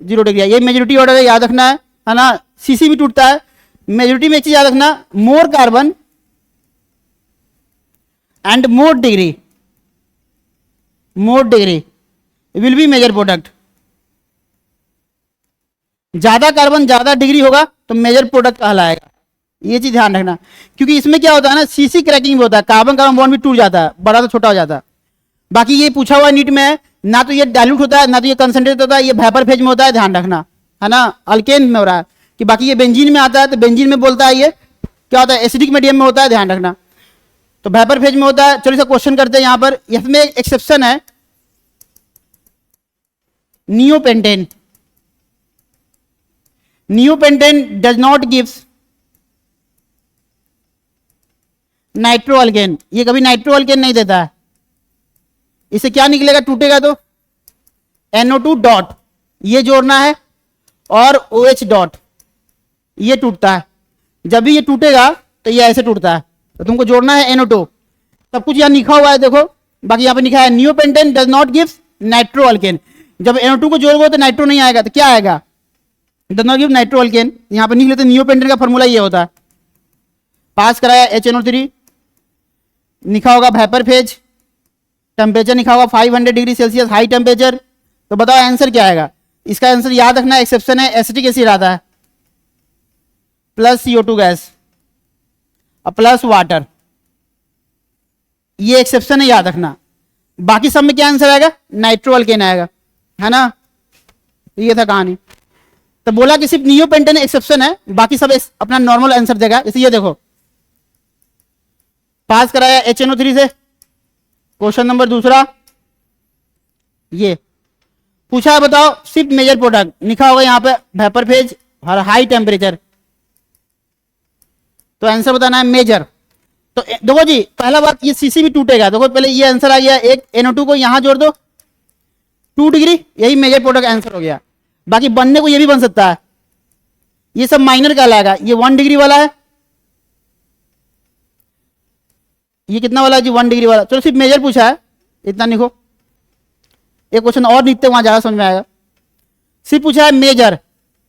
0 degree R, ये मेजोरिटी ऑर्डर है, याद रखना है ना। CC भी टूटता है। मेजोरिटी में एक चीज याद रखना, more carbon and more degree will be major product. ज्यादा कार्बन ज्यादा डिग्री होगा तो मेजर प्रोडक्ट कहलाएगा, ये चीज ध्यान रखना। क्योंकि इसमें क्या होता है ना, CC क्रैकिंग भी होता है, कार्बन कार्बन बॉन्ड भी टूट जाता है, बड़ा तो छोटा हो जाता है। बाकी ये पूछा हुआ नीट में है, ना तो ये डाइल्यूट होता है, ना तो ये कंसंट्रेट होता है, ये वेपर फेज में होता है, ध्यान रखना, है ना। अल्केन में हो रहा है कि, बाकी ये बेंजीन में आता है, तो बेंजीन में बोलता है ये क्या होता है, एसिडिक मीडियम में होता है, ध्यान रखना। तो वेपर फेज में होता है। चलो इसका क्वेश्चन करते हैं। यहां पर इसमें एक एक्सेप्शन है, neopentane. Neopentane does not gives nitro alkane, ये कभी नाइट्रो अल्केन नहीं देता है। इसे क्या निकलेगा, टूटेगा तो NO2 डॉट, ये जोड़ना है, और OH डॉट, ये टूटता है। जब भी ये टूटेगा तो ये ऐसे टूटता है, तो तुमको जोड़ना है NO2। सब कुछ यहां लिखा हुआ है, देखो। बाकी यहां पे लिखा है neopentane does not gives nitro alkane. जब NO2 को जोड़ोगे तो नाइट्रो नहीं आएगा, तो क्या आएगा, does not give nitro alkane. यहां पर लिख लेते, नियोपेंटेन का फॉर्मूला ये होता है। पास कराया HNO3, लिखा होगा वेपर फेज, टेम्परेचर लिखा होगा 500 डिग्री सेल्सियस हाई टेम्परेचर। तो बताओ आंसर क्या आएगा। इसका आंसर याद रखना, एक्सेप्शन है, एसिटिक एसिड आता है, प्लस CO2 गैस और प्लस वाटर, ये एक्सेप्शन है, याद रखना। बाकी सब में क्या आंसर आएगा, नाइट्रो अल्केन आएगा, है ना। ये था कहानी। तो बोला कि सिर्फ नियोपेंटेन एक्सेप्शन है, बाकी सब अपना नॉर्मल आंसर देगा। इसे ये देखो, पास कराया HNO3 से। क्वेश्चन नंबर दूसरा, ये पूछा है, बताओ सिर्फ मेजर प्रोडक्ट, लिखा होगा यहां पे वेपर फेज और हाई टेम्परेचर। तो आंसर बताना है मेजर। तो देखो जी, पहला बात, ये CC भी टूटेगा। देखो पहले ये आंसर आ गया, एक NO2 को यहां जोड़ दो, 2 डिग्री, यही मेजर प्रोडक्ट आंसर हो गया। बाकी बनने को ये भी बन सकता है, ये सब माइनर कहलाएगा। ये 1 डिग्री वाला है, ये कितना वाला जी 1 डिग्री वाला, चलो सिर्फ मेजर पूछा है इतना लिखो, एक क्वेश्चन और लिखते वहां ज्यादा समझ में आएगा। सिर्फ पूछा है मेजर,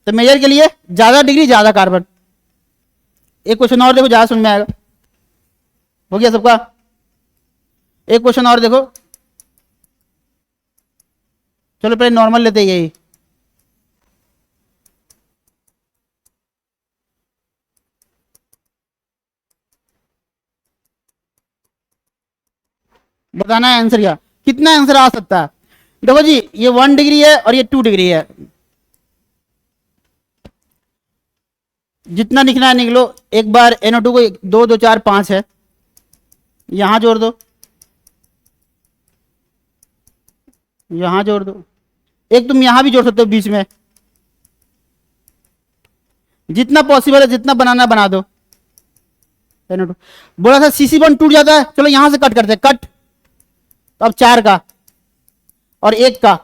तो मेजर के लिए ज्यादा डिग्री ज्यादा कार्बन, एक क्वेश्चन और देखो ज्यादा समझ में आएगा। हो गया सबका, एक क्वेश्चन और देखो, चलो पहले नॉर्मल लेते हैं यही। बताना है आंसर क्या, कितना आंसर आ सकता है। देखो जी ये 1 डिग्री है और ये 2 डिग्री है, जितना लिखना है निकलो। एक बार NO2 को 2 2 4 5 है, यहां जोड़ दो, यहां जोड़ दो, एक तुम यहां भी जोड़ सकते हो बीच में, जितना पॉसिबल है जितना बनाना बना दो। NO2 बोला था CC बॉन्ड टूट जाता है, चलो यहां से कट करते हैं, कट। तो अब 4 का और 1 का,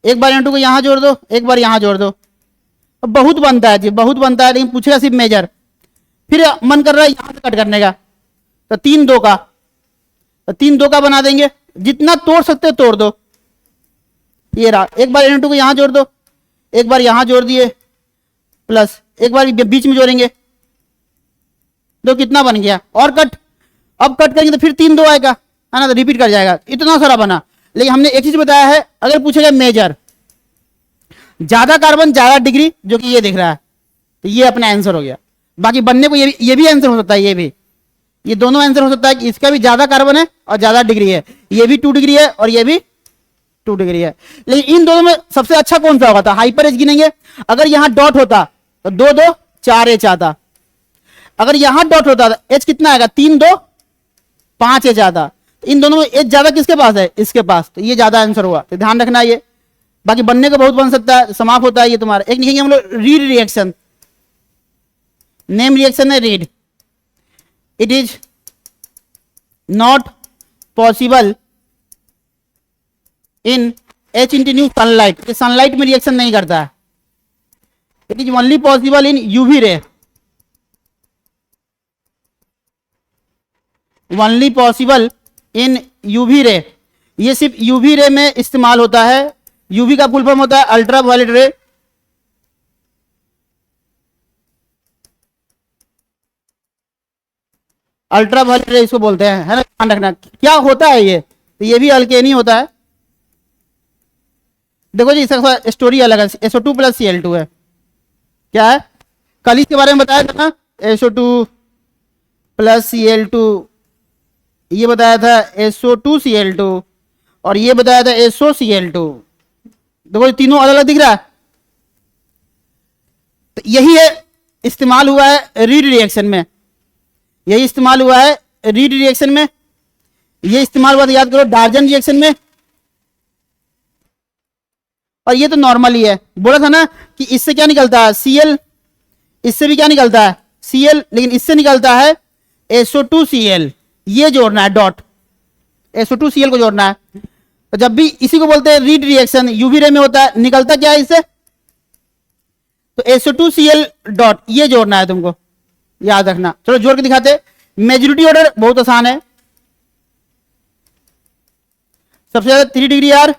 एक बार NO2 को यहां जोड़ दो, एक बार यहां जोड़ दो, अब बहुत बनता है जी, बहुत बनता है, लेकिन पूछेगा सिर्फ मेजर। फिर मन कर रहा है यहां से कट करने का, तो 3 2 का, तो 3 2 का बना देंगे, जितना तोड़ सकते हो तोड़ दो। ये रहा, एक बार NO2 को यहां जोड़ दो, एक बार यहां जोड़ दिए, प्लस एक बार बीच में जोड़ेंगे, दो कितना बन गया, और कट। अब कट करेंगे तो फिर 3 2 आएगा, है ना, तो रिपीट कर जाएगा, इतना सारा बना। लेकिन हमने एक चीज बताया है, अगर पूछेगा मेजर, ज्यादा कार्बन ज्यादा डिग्री, जो कि ये दिख रहा है, तो ये अपना आंसर हो गया। बाकी बनने को ये भी आंसर हो सकता है, ये दोनों आंसर हो सकता है कि इसका भी ज्यादा कार्बन है और ज्यादा डिग्री है, ये भी 2 डिग्री है और ये भी 2 डिग्री है। लेकिन इन दोनों में सबसे अच्छा कौन सा होगा था, हाइपर एच गिनेंगे। अगर यहां डॉट होता तो 2 2 4 एच आता, अगर यहां डॉट होता तो एच कितना आएगा, 3 2 5 एच आता। इन दोनों में एच ज्यादा किसके पास है, इसके पास, तो ये ज्यादा आंसर हुआ, तो ध्यान रखना ये। बाकी बनने को बहुत बन सकता है, समाप्त होता है ये तुम्हारा। एक लिखेंगे हम लोग रीड रिएक्शन, नेम रिएक्शन है Reed. It is not possible in एच इंटीन्यू सनलाइट, सनलाइट में रिएक्शन नहीं करता है। It is only possible in UV ray, only possible in UV ray, ये सिर्फ यूवी रे में इस्तेमाल होता है। यूवी का फुल फॉर्म होता है अल्ट्रा वायलेट रे, अल्ट्रा वायलेट रे इसको बोलते हैं, है ना, ध्यान रखना। क्या होता है ये, तो ये भी अल्केनी होता है। देखो जी इसका स्टोरी अलग है, SO2 प्लस Cl2 है, क्या है, कल इसके बारे में बताया था ना, SO2 प्लस Cl2, ये बताया था SO2 Cl2, और ये बताया था SOCl2। देखो ये तीनों अलग अलग दिख रहा है, तो यही है इस्तेमाल हुआ है रीड रिएक्शन में, यही इस्तेमाल हुआ है रीड रिएक्शन में, ये इस्तेमाल हुआ था याद करो डार्जन रिएक्शन में, और ये तो नॉर्मल ही है। बोला था ना कि इससे क्या निकलता है Cl, इससे भी क्या निकलता है Cl, लेकिन इससे निकलता है SO2Cl, ये जोड़ना है डॉट, SO2Cl को जोड़ना है। तो जब भी इसी को बोलते हैं रीड रिएक्शन, यूवी रे में होता है, निकलता क्या है इससे, तो SO2Cl डॉट, ये जोड़ना है तुमको, याद रखना। चलो जोड़ के दिखाते, मेजोरिटी ऑर्डर बहुत आसान है। सबसे ज्यादा 3 degree R,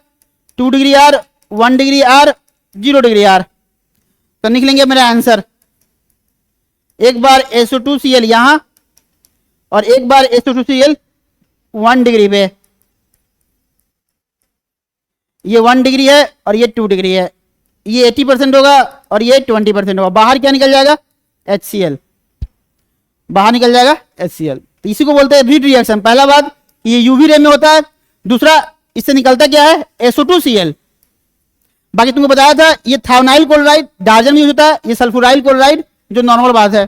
2 degree R, 1 degree R, 0 degree R, तो निकलेंगे मेरा आंसर। एक बार SO2Cl यहां और एक बार SO2Cl 1 डिग्री पे, ये 1 डिग्री है और ये 2 डिग्री है, ये 80% होगा और ये 20% होगा। बाहर क्या निकल जाएगा, HCl, बाहर निकल जाएगा HCl। तो इसी को बोलते हैं रीड रिएक्शन। पहला बात ये यूवी रे में होता है, दूसरा इससे निकलता क्या है SO2Cl। बाकी तुमको बताया था ये थायोनाइल क्लोराइड डार्जन में यूज होता है, ये सल्फ्यूराइल क्लोराइड जो नॉर्मल बात है।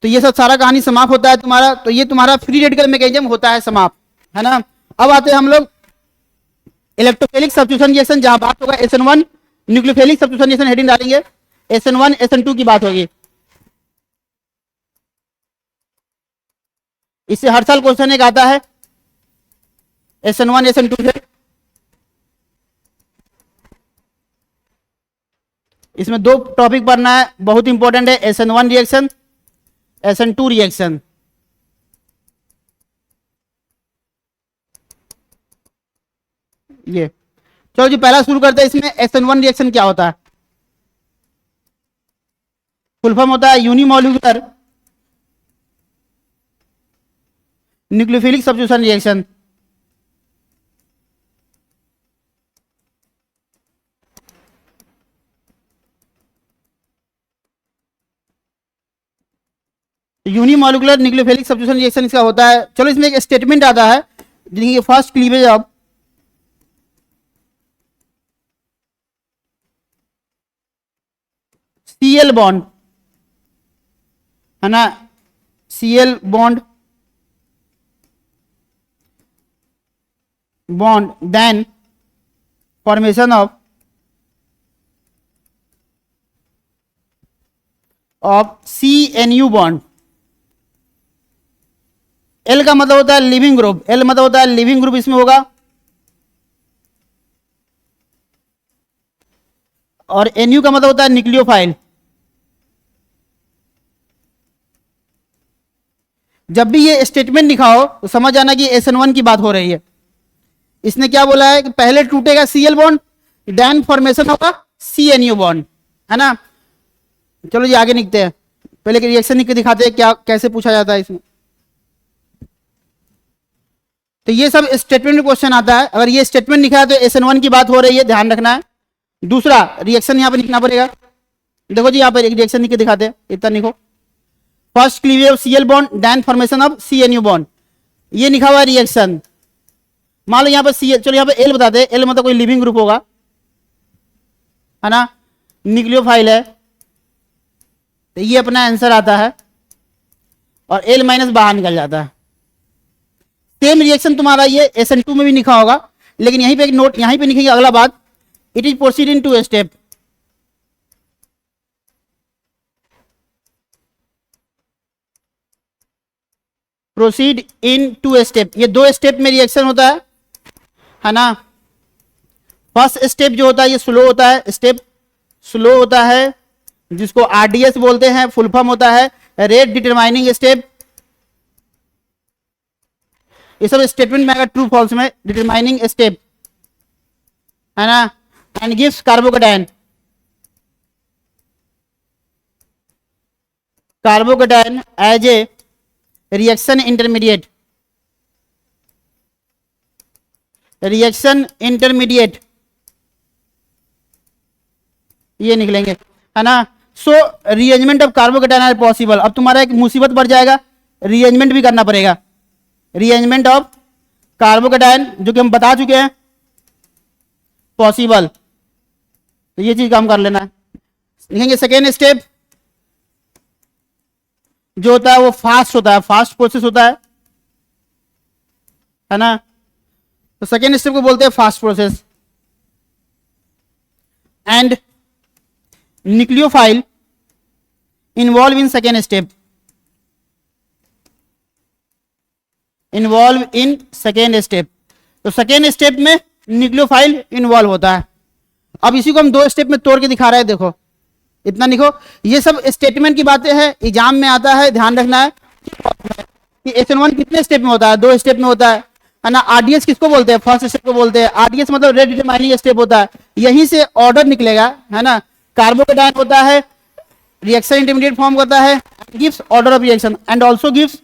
तो ये सब सारा कहानी समाप्त होता है तुम्हारा। तो ये तुम्हारा फ्री रेडिकल मैकेनिज्म होता है समाप्त, है ना। अब आते हैं हम लोग इलेक्ट्रोफिलिक सब्स्टिट्यूशन रिएक्शन, जहां बात होगा SN1 nucleophilic substitution reaction heading डालेंगे, SN1 SN2 की बात होगी। इससे हर साल क्वेश्चन एक आता है SN1 SN2 से। इसमें 2 टॉपिक पढ़ना है, बहुत इंपॉर्टेंट है, SN1 रिएक्शन, SN2 रिएक्शन। ये। चलो जी पहला शुरू करते हैं। इसमें SN1 रिएक्शन क्या होता है? फुल फॉर्म होता है unimolecular nucleophilic substitution reaction. Unimolecular nucleophilic substitution reaction इसका होता है। चलो इसमें एक स्टेटमेंट आता है, देखिए first cleavage of Cl bond, है ना, Cl bond then formation of CNU bond. L का मतलब होता है लिविंग ग्रुप, L मतलब होता है लिविंग ग्रुप इसमें होगा, और NU का मतलब होता है न्यूक्लियोफाइल। जब भी ये स्टेटमेंट लिखा हो तो समझ आना कि SN1 की बात हो रही है। इसने क्या बोला है कि पहले टूटेगा Cl बॉन्ड, देन फॉर्मेशन होगा CNU बॉन्ड, है ना। चलो जी आगे निकलते हैं, पहले रिएक्शन लिख के दिखाते हैं क्या कैसे पूछा जाता है इसमें। तो ये सब स्टेटमेंट में क्वेश्चन आता है। अगर ये स्टेटमेंट लिखा है तो SN1 की बात हो रही है, ध्यान रखना है। दूसरा रिएक्शन यहां पे लिखना पड़ेगा। देखो जी यहां पर एक रिएक्शन लिख के दिखाते हैं, इतना लिखो, first cleavage of Cl bond then formation of CNU bond. ये लिखा हुआ रिएक्शन। मान लो यहां पर Cl, चलो यहां पर L बताते हैं, L मतलब कोई लिविंग ग्रुप होगा, है ना, न्यूक्लियोफाइल है, तो ये अपना आंसर आता है, और L माइनस बाहर निकल जाता है। सेम रिएक्शन तुम्हारा ये SN2 में भी लिखा होगा, लेकिन यहीं पे एक नोट, यहीं पे लिखेंगे अगला बात, it is proceed in 2 step. Proceed in 2 step, ये 2 स्टेप में रिएक्शन होता है ना। फर्स्ट स्टेप जो होता है ये स्लो होता है, स्टेप स्लो होता है, जिसको RDS बोलते हैं, फुल फॉर्म होता है रेट डिटरमाइनिंग स्टेप। ये सब स्टेटमेंट में अगर ट्रू फॉल्स में डिटरमाइनिंग स्टेप, है ना, and gives carbocation, carbocation as a reaction intermediate, reaction intermediate ये निकलेंगे, है ना। So rearrangement of carbocation are possible. अब तुम्हारा एक मुसीबत बढ़ जाएगा, रीअरेंजमेंट भी करना पड़ेगा। रीअरेंजमेंट ऑफ कार्बोकेटायन जो कि हम बता चुके हैं पॉसिबल, तो ये चीज काम कर लेना है। लिखेंगे सेकेंड स्टेप जो होता है वो फास्ट होता है, फास्ट प्रोसेस होता है ना। तो सेकेंड स्टेप को बोलते हैं fast process. And nucleophile involve in second step, involve in second step. तो सेकेंड स्टेप में न्यूक्लियोफाइल इन्वॉल्व होता है। अब इसी को हम 2 स्टेप में तोड़ के दिखा रहे हैं, देखो इतना लिखो। ये सब स्टेटमेंट की बातें हैं, एग्जाम में आता है, ध्यान रखना है कि SN1 कितने स्टेप में होता है, 2 स्टेप में होता है ना। RDS किसको बोलते हैं? फर्स्ट स्टेप को बोलते हैं। RDS मतलब रेट डिटरमाइनिंग स्टेप होता है, यहीं से ऑर्डर निकलेगा, है ना। कार्बोकेटायन होता है, रिएक्शन इंटरमीडिएट फॉर्म करता है, gives order of reaction and also gives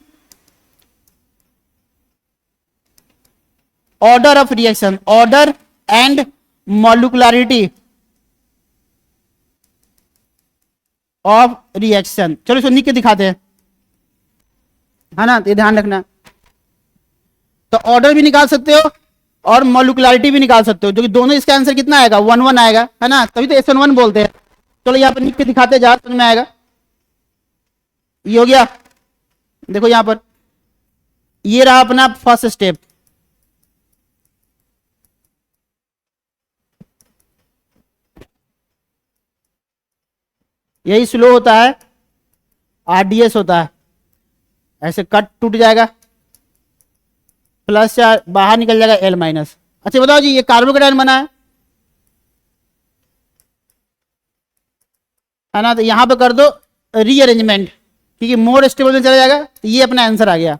order of reaction, order and molecularity of reaction. चलो इसको लिख के दिखाते हैं, है ना, तो ये ध्यान रखना। तो ऑर्डर भी निकाल सकते हो और मॉलिक्यूलरिटी भी निकाल सकते हो, जो कि दोनों इसका आंसर कितना आएगा? 1 1 आएगा, है ना, तभी तो SN1 बोलते हैं। चलो यहाँ पर लिख के दिखाते हैं, जहां समझ में आएगा। ये हो गया, देखो यहां पर ये रहा अपना फर्स्ट स्टेप। यही स्लो होता है, RDS होता है, ऐसे कट टूट जाएगा, प्लस चार बाहर निकल जाएगा L माइनस। अच्छा बताओ जी, ये कार्बोकेटायन बना है ना, तो यहां पे कर दो रीअरेंजमेंट, क्योंकि मोर स्टेबल में चला जाएगा, तो ये अपना आंसर आ गया।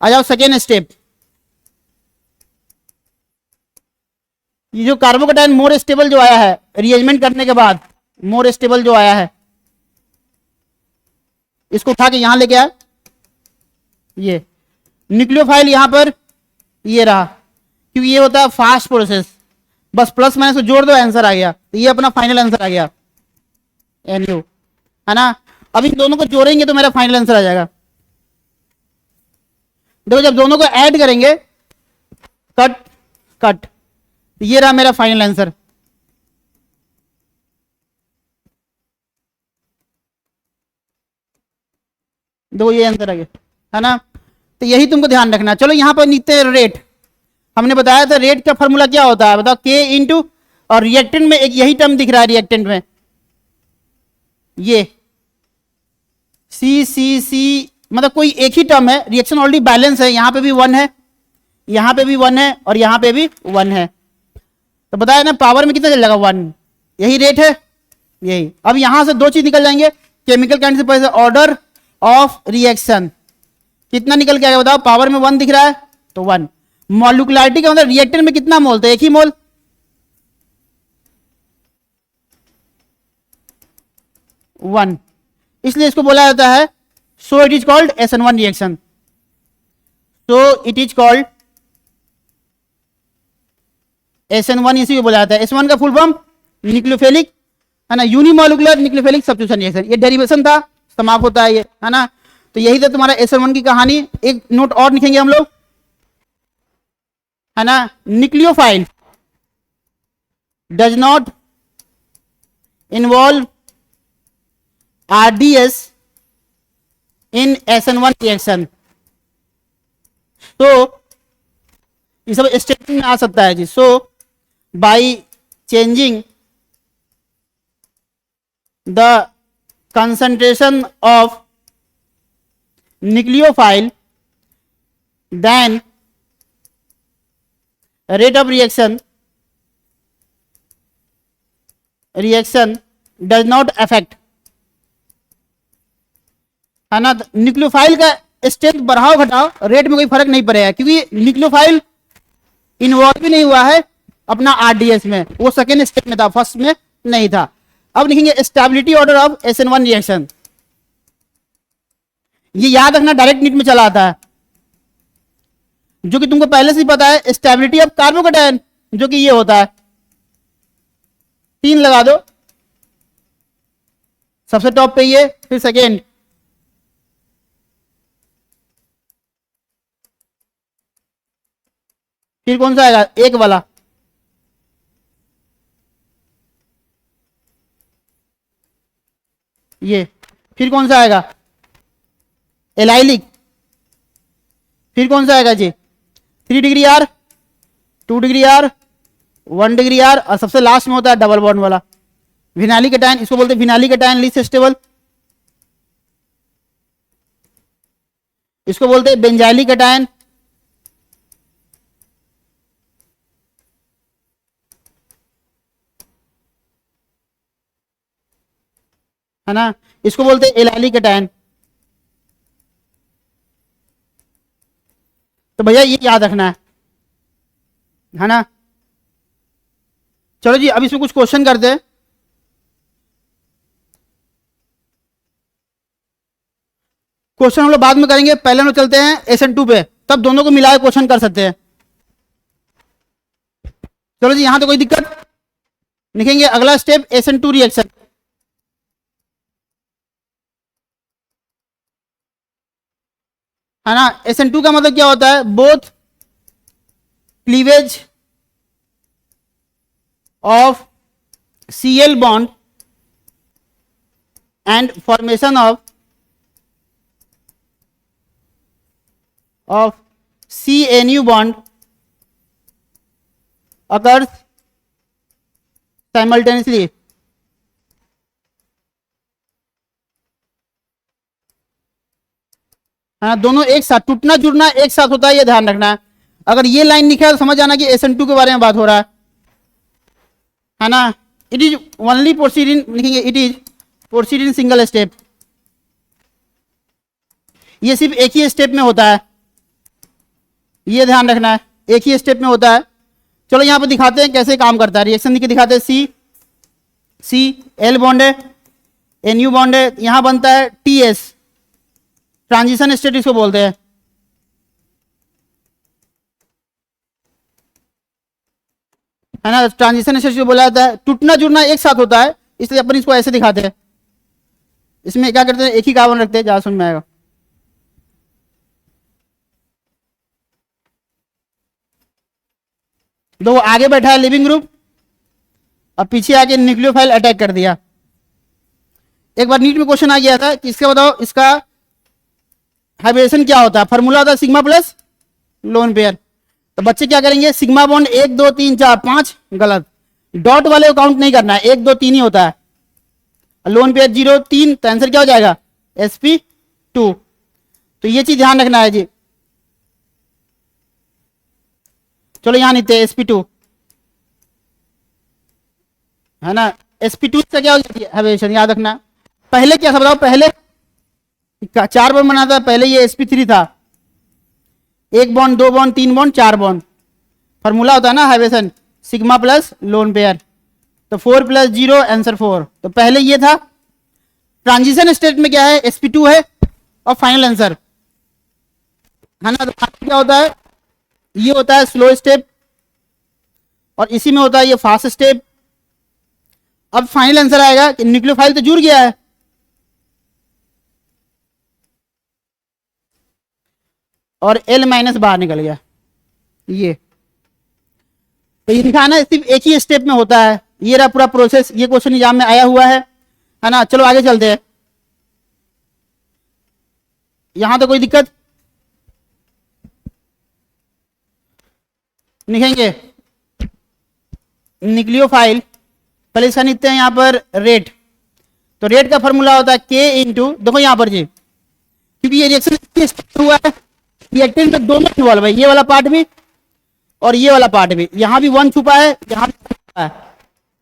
आ जाओ सेकेंड स्टेप। ये जो कार्बोकेटाइन मोर स्टेबल जो आया है रीअरेंजमेंट करने के बाद, मोर स्टेबल जो आया है, इसको उठा के यहां लेके आया, ये न्यूक्लियोफाइल यहां पर ये रहा, क्योंकि ये होता है फास्ट प्रोसेस, बस प्लस माइनस को जोड़ दो आंसर आ गया, तो ये अपना फाइनल आंसर आ गया NU, है ना। अब इन दोनों को जोड़ेंगे तो मेरा फाइनल आंसर आ जाएगा। देखो जब दोनों को ऐड करेंगे, कट कट, ये रहा मेरा फाइनल आंसर। देखो ये आंसर आ गया, है ना। तो यही तुमको ध्यान रखना। चलो यहां पर लिखते हैं रेट। हमने बताया था रेट का फॉर्मूला क्या होता है, बताओ, K इंटू, और रिएक्टेंट में एक यही टर्म दिख रहा है, रिएक्टेंट में ये C मतलब कोई एक ही टर्म है, रिएक्शन ऑलरेडी बैलेंस है, यहां पे भी 1 है, यहां पे भी 1 है, और यहां पे भी 1 है, तो बताया ना पावर में कितना चल जाएगा 1, यही रेट है, यही। अब यहां से दो चीज निकल जाएंगे, केमिकल काइनेटिक्स से पहले ऑर्डर ऑफ रिएक्शन कितना निकल के आएगा बताओ, पावर में 1 दिख रहा है तो 1, मॉलिक्यूलरिटी का मतलब रिएक्टेंट में कितना मोल, तो एक ही मोल, वन, इसलिए इसको बोला जाता है, so it is called SN1 reaction, so it is called SN1, इसी को बोला जाता है। SN1 का फुल फॉर्म न्यूक्लियोफिलिक, है ना, यूनिमोलिकुलर न्यूक्लियोफिलिक सब्स्टिट्यूशन रिएक्शन, ये डेरिवेशन था, समाप्त होता है ये, है ना। तो यही था तुम्हारा SN1 की कहानी। एक नोट और लिखेंगे हम लोग, है ना, nucleophile does not involve RDS in SN1 reaction, तो ये सब स्टेटमेंट में आ सकता है जी। So by changing the concentration of nucleophile then rate of reaction does not affect, है ना। न्यूक्लियोफाइल का स्ट्रेंथ बढ़ाओ घटाओ रेट में कोई फर्क नहीं पड़ेगा, क्योंकि न्यूक्लियोफाइल इन्वॉल्व भी नहीं हुआ है अपना RDS में, वो सेकेंड स्टेप में था, फर्स्ट में नहीं था। अब लिखेंगे stability order of SN1 reaction, ये याद रखना डायरेक्ट नीट में चला आता है, जो कि तुमको पहले से ही पता है। स्टेबिलिटी ऑफ कार्बोकेटायन जो कि ये होता है, 3 लगा दो, सबसे टॉप पे ये, फिर सेकेंड, फिर कौन सा आएगा, एक वाला, ये, फिर कौन सा आएगा, एलाइलिक, फिर कौन सा आएगा जी, 3 degree R, 2 degree R, 1 degree R, और सबसे लास्ट में होता है डबल बॉन्ड वाला विनाइलिक एटायन, इसको बोलते हैं विनाइलिक एटायन लीस्ट स्टेबल, इसको बोलते हैं बेंजाइलिक एटायन, है ना, इसको बोलते हैं एलाइलिक एटायन। तो भैया ये याद रखना है ना। चलो जी अब इसमें कुछ क्वेश्चन करते हैं। क्वेश्चन हम लोग बाद में करेंगे, पहले हम लोग चलते हैं SN2 पे, तब दोनों को मिला के क्वेश्चन कर सकते हैं। चलो जी यहां तो कोई दिक्कत, लिखेंगे अगला स्टेप SN2 रिएक्शन, है ना। SN2 का मतलब क्या होता है, both cleavage of Cl bond and formation of CNU bond occurs simultaneously, हाँ दोनों एक साथ, टूटना जुड़ना एक साथ होता है, ये ध्यान रखना है। अगर ये लाइन लिखा है तो समझ आना कि SN2 के बारे में बात हो रहा है ना। इट इज ओनली प्रोसीडिंग, लिखेंगे it is proceeding single step, ये सिर्फ एक ही स्टेप में होता है, ये ध्यान रखना है, एक ही स्टेप में होता है। चलो यहाँ पे दिखाते हैं कैसे काम करता है, रिएक्शन दिखे दिखाते हैं। सी सी एल बॉन्ड है, एन यू बॉन्ड है, यहां बनता है टी एस, ट्रांजिशन स्टेट इसको बोलते हैं, है ना। ट्रांजिशन स्टेट जो बोला जाता है, टूटना जुड़ना एक साथ होता है, इसलिए अपन इसको ऐसे दिखाते हैं। इसमें क्या करते हैं, एक ही कार्बन रखते हैं, ज्यादा समझ में आएगा। दो आगे बैठा है लिविंग ग्रुप और पीछे आके न्यूक्लियोफाइल अटैक कर दिया। एक बार नीट में क्वेश्चन आ गया था कि इसका बताओ, इसका हाइब्रिडेशन क्या होता है, फॉर्मूला होता है सिग्मा प्लस लोन पेयर। तो बच्चे क्या करेंगे, सिग्मा बॉन्ड 1 2 3 4 5, गलत, डॉट वाले को काउंट नहीं करना है, 1 2 3 ही होता है। लोन पेयर 0 3, तो आंसर क्या हो जाएगा, sp2। तो ये चीज ध्यान रखना है जी। चलो यहां लिखते हैं sp2, है ना। sp2 से क्या हो जाती है हाइब्रिडेशन, याद रखना। पहले क्या था बताओ, पहले 4 बॉन्ड बना था, पहले ये sp3 था, 1 bond 2 bond 3 bond 4 bond, formula होता है ना hybridisation sigma plus lone pair. तो 4 प्लस 0 आंसर 4। तो पहले ये था। ट्रांजिशन स्टेट में क्या है, sp2 है और फाइनल आंसर, है ना। तो क्या होता है, ये होता है स्लो स्टेप और इसी में होता है ये फास्ट स्टेप। अब फाइनल आंसर आएगा कि न्यूक्लियोफाइल तो जुड़ गया है, और L माइनस बाहर निकल गया। ये तो ये दिखाना सिर्फ एक ही स्टेप में होता है। ये रहा पूरा प्रोसेस, ये क्वेश्चन एग्जाम में आया हुआ है ना। चलो आगे चलते हैं। यहां तो कोई दिक्कत लिखेंगे न्यूक्लियोफाइल, पहले इसका लिखते हैं यहां पर रेट। तो रेट का फॉर्मूला होता है K इंटू, देखो यहां पर जी, क्योंकि ये रिएक्शन हुआ है, रिएक्टेंट में दोनों इन्वॉल्व है, ये वाला पार्ट भी और ये वाला पार्ट भी। यहां भी 1 छुपा है, यहां भी छुपा है,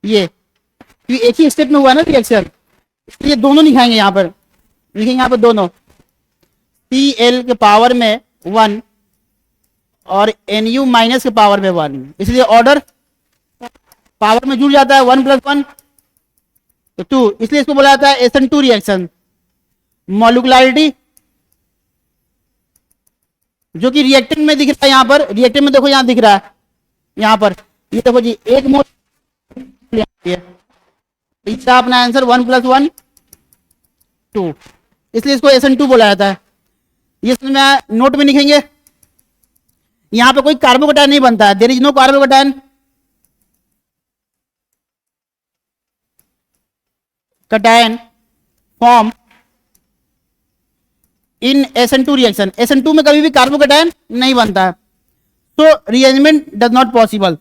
ये क्योंकि एक ही स्टेप में हुआ है ना रिएक्शन, इसलिए दोनों लिखाएंगे यहां पर, लिखेंगे यहां पर दोनों, Cl के पावर में 1 और Nu माइनस के पावर में 1, इसलिए ऑर्डर पावर में जुड़ जाता है, 1 + 1 तो 2, इसलिए इसको बोला जाता है SN2 रिएक्शन। मॉलिक्युलरिटी जो कि रिएक्टेंट में दिख रहा है, यहां पर रिएक्टेंट में देखो, यहां दिख रहा है, यहां पर ये देखो जी, 1 मोल, इसका अपना आंसर 1 + 1 2, इसलिए इसको SN2 बोला जाता है। ये इसमें नोट में लिखेंगे, यहां पे कोई कार्बोकैटायन नहीं बनता है, there is no carbocation, cation form in SN2 reaction. SN2 में कभी भी कार्बोकैटायन नहीं बनता है, तो rearrangement does not possible.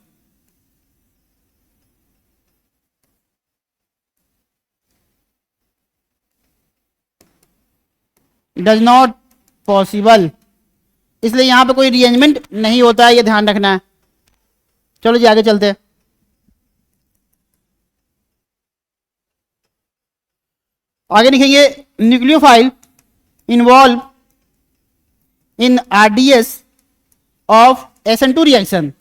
Does not possible, इसलिए यहां पे कोई रीअरेंजमेंट नहीं होता है, ये ध्यान रखना है। चलो जी आगे चलते हैं। आगे लिखेंगे nucleophile involve in RDS of SN2 reaction.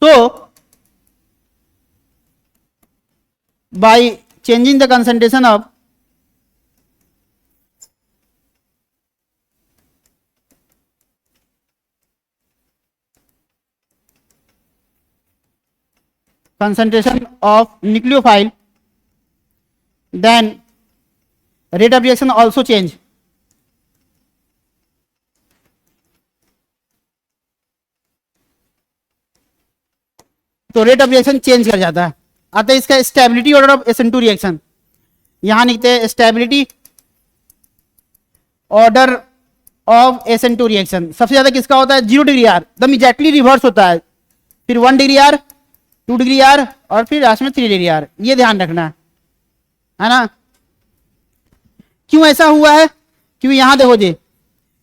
So by changing the concentration of nucleophile, then rate of reaction also change. तो रेट ऑफ रिएक्शन चेंज कर जाता है। आता है इसका stability order of SN2 reaction, यहां लिखते हैं stability order of SN2 reaction. सबसे ज्यादा किसका होता है, 0 डिग्री आर, एकदम एग्जैक्टली रिवर्स होता है, फिर 1 डिग्री आर, 2 डिग्री आर और फिर लास्ट में 3 डिग्री आर। ये ध्यान रखना है ना। क्यों ऐसा हुआ है, क्योंकि यहां देखो जी,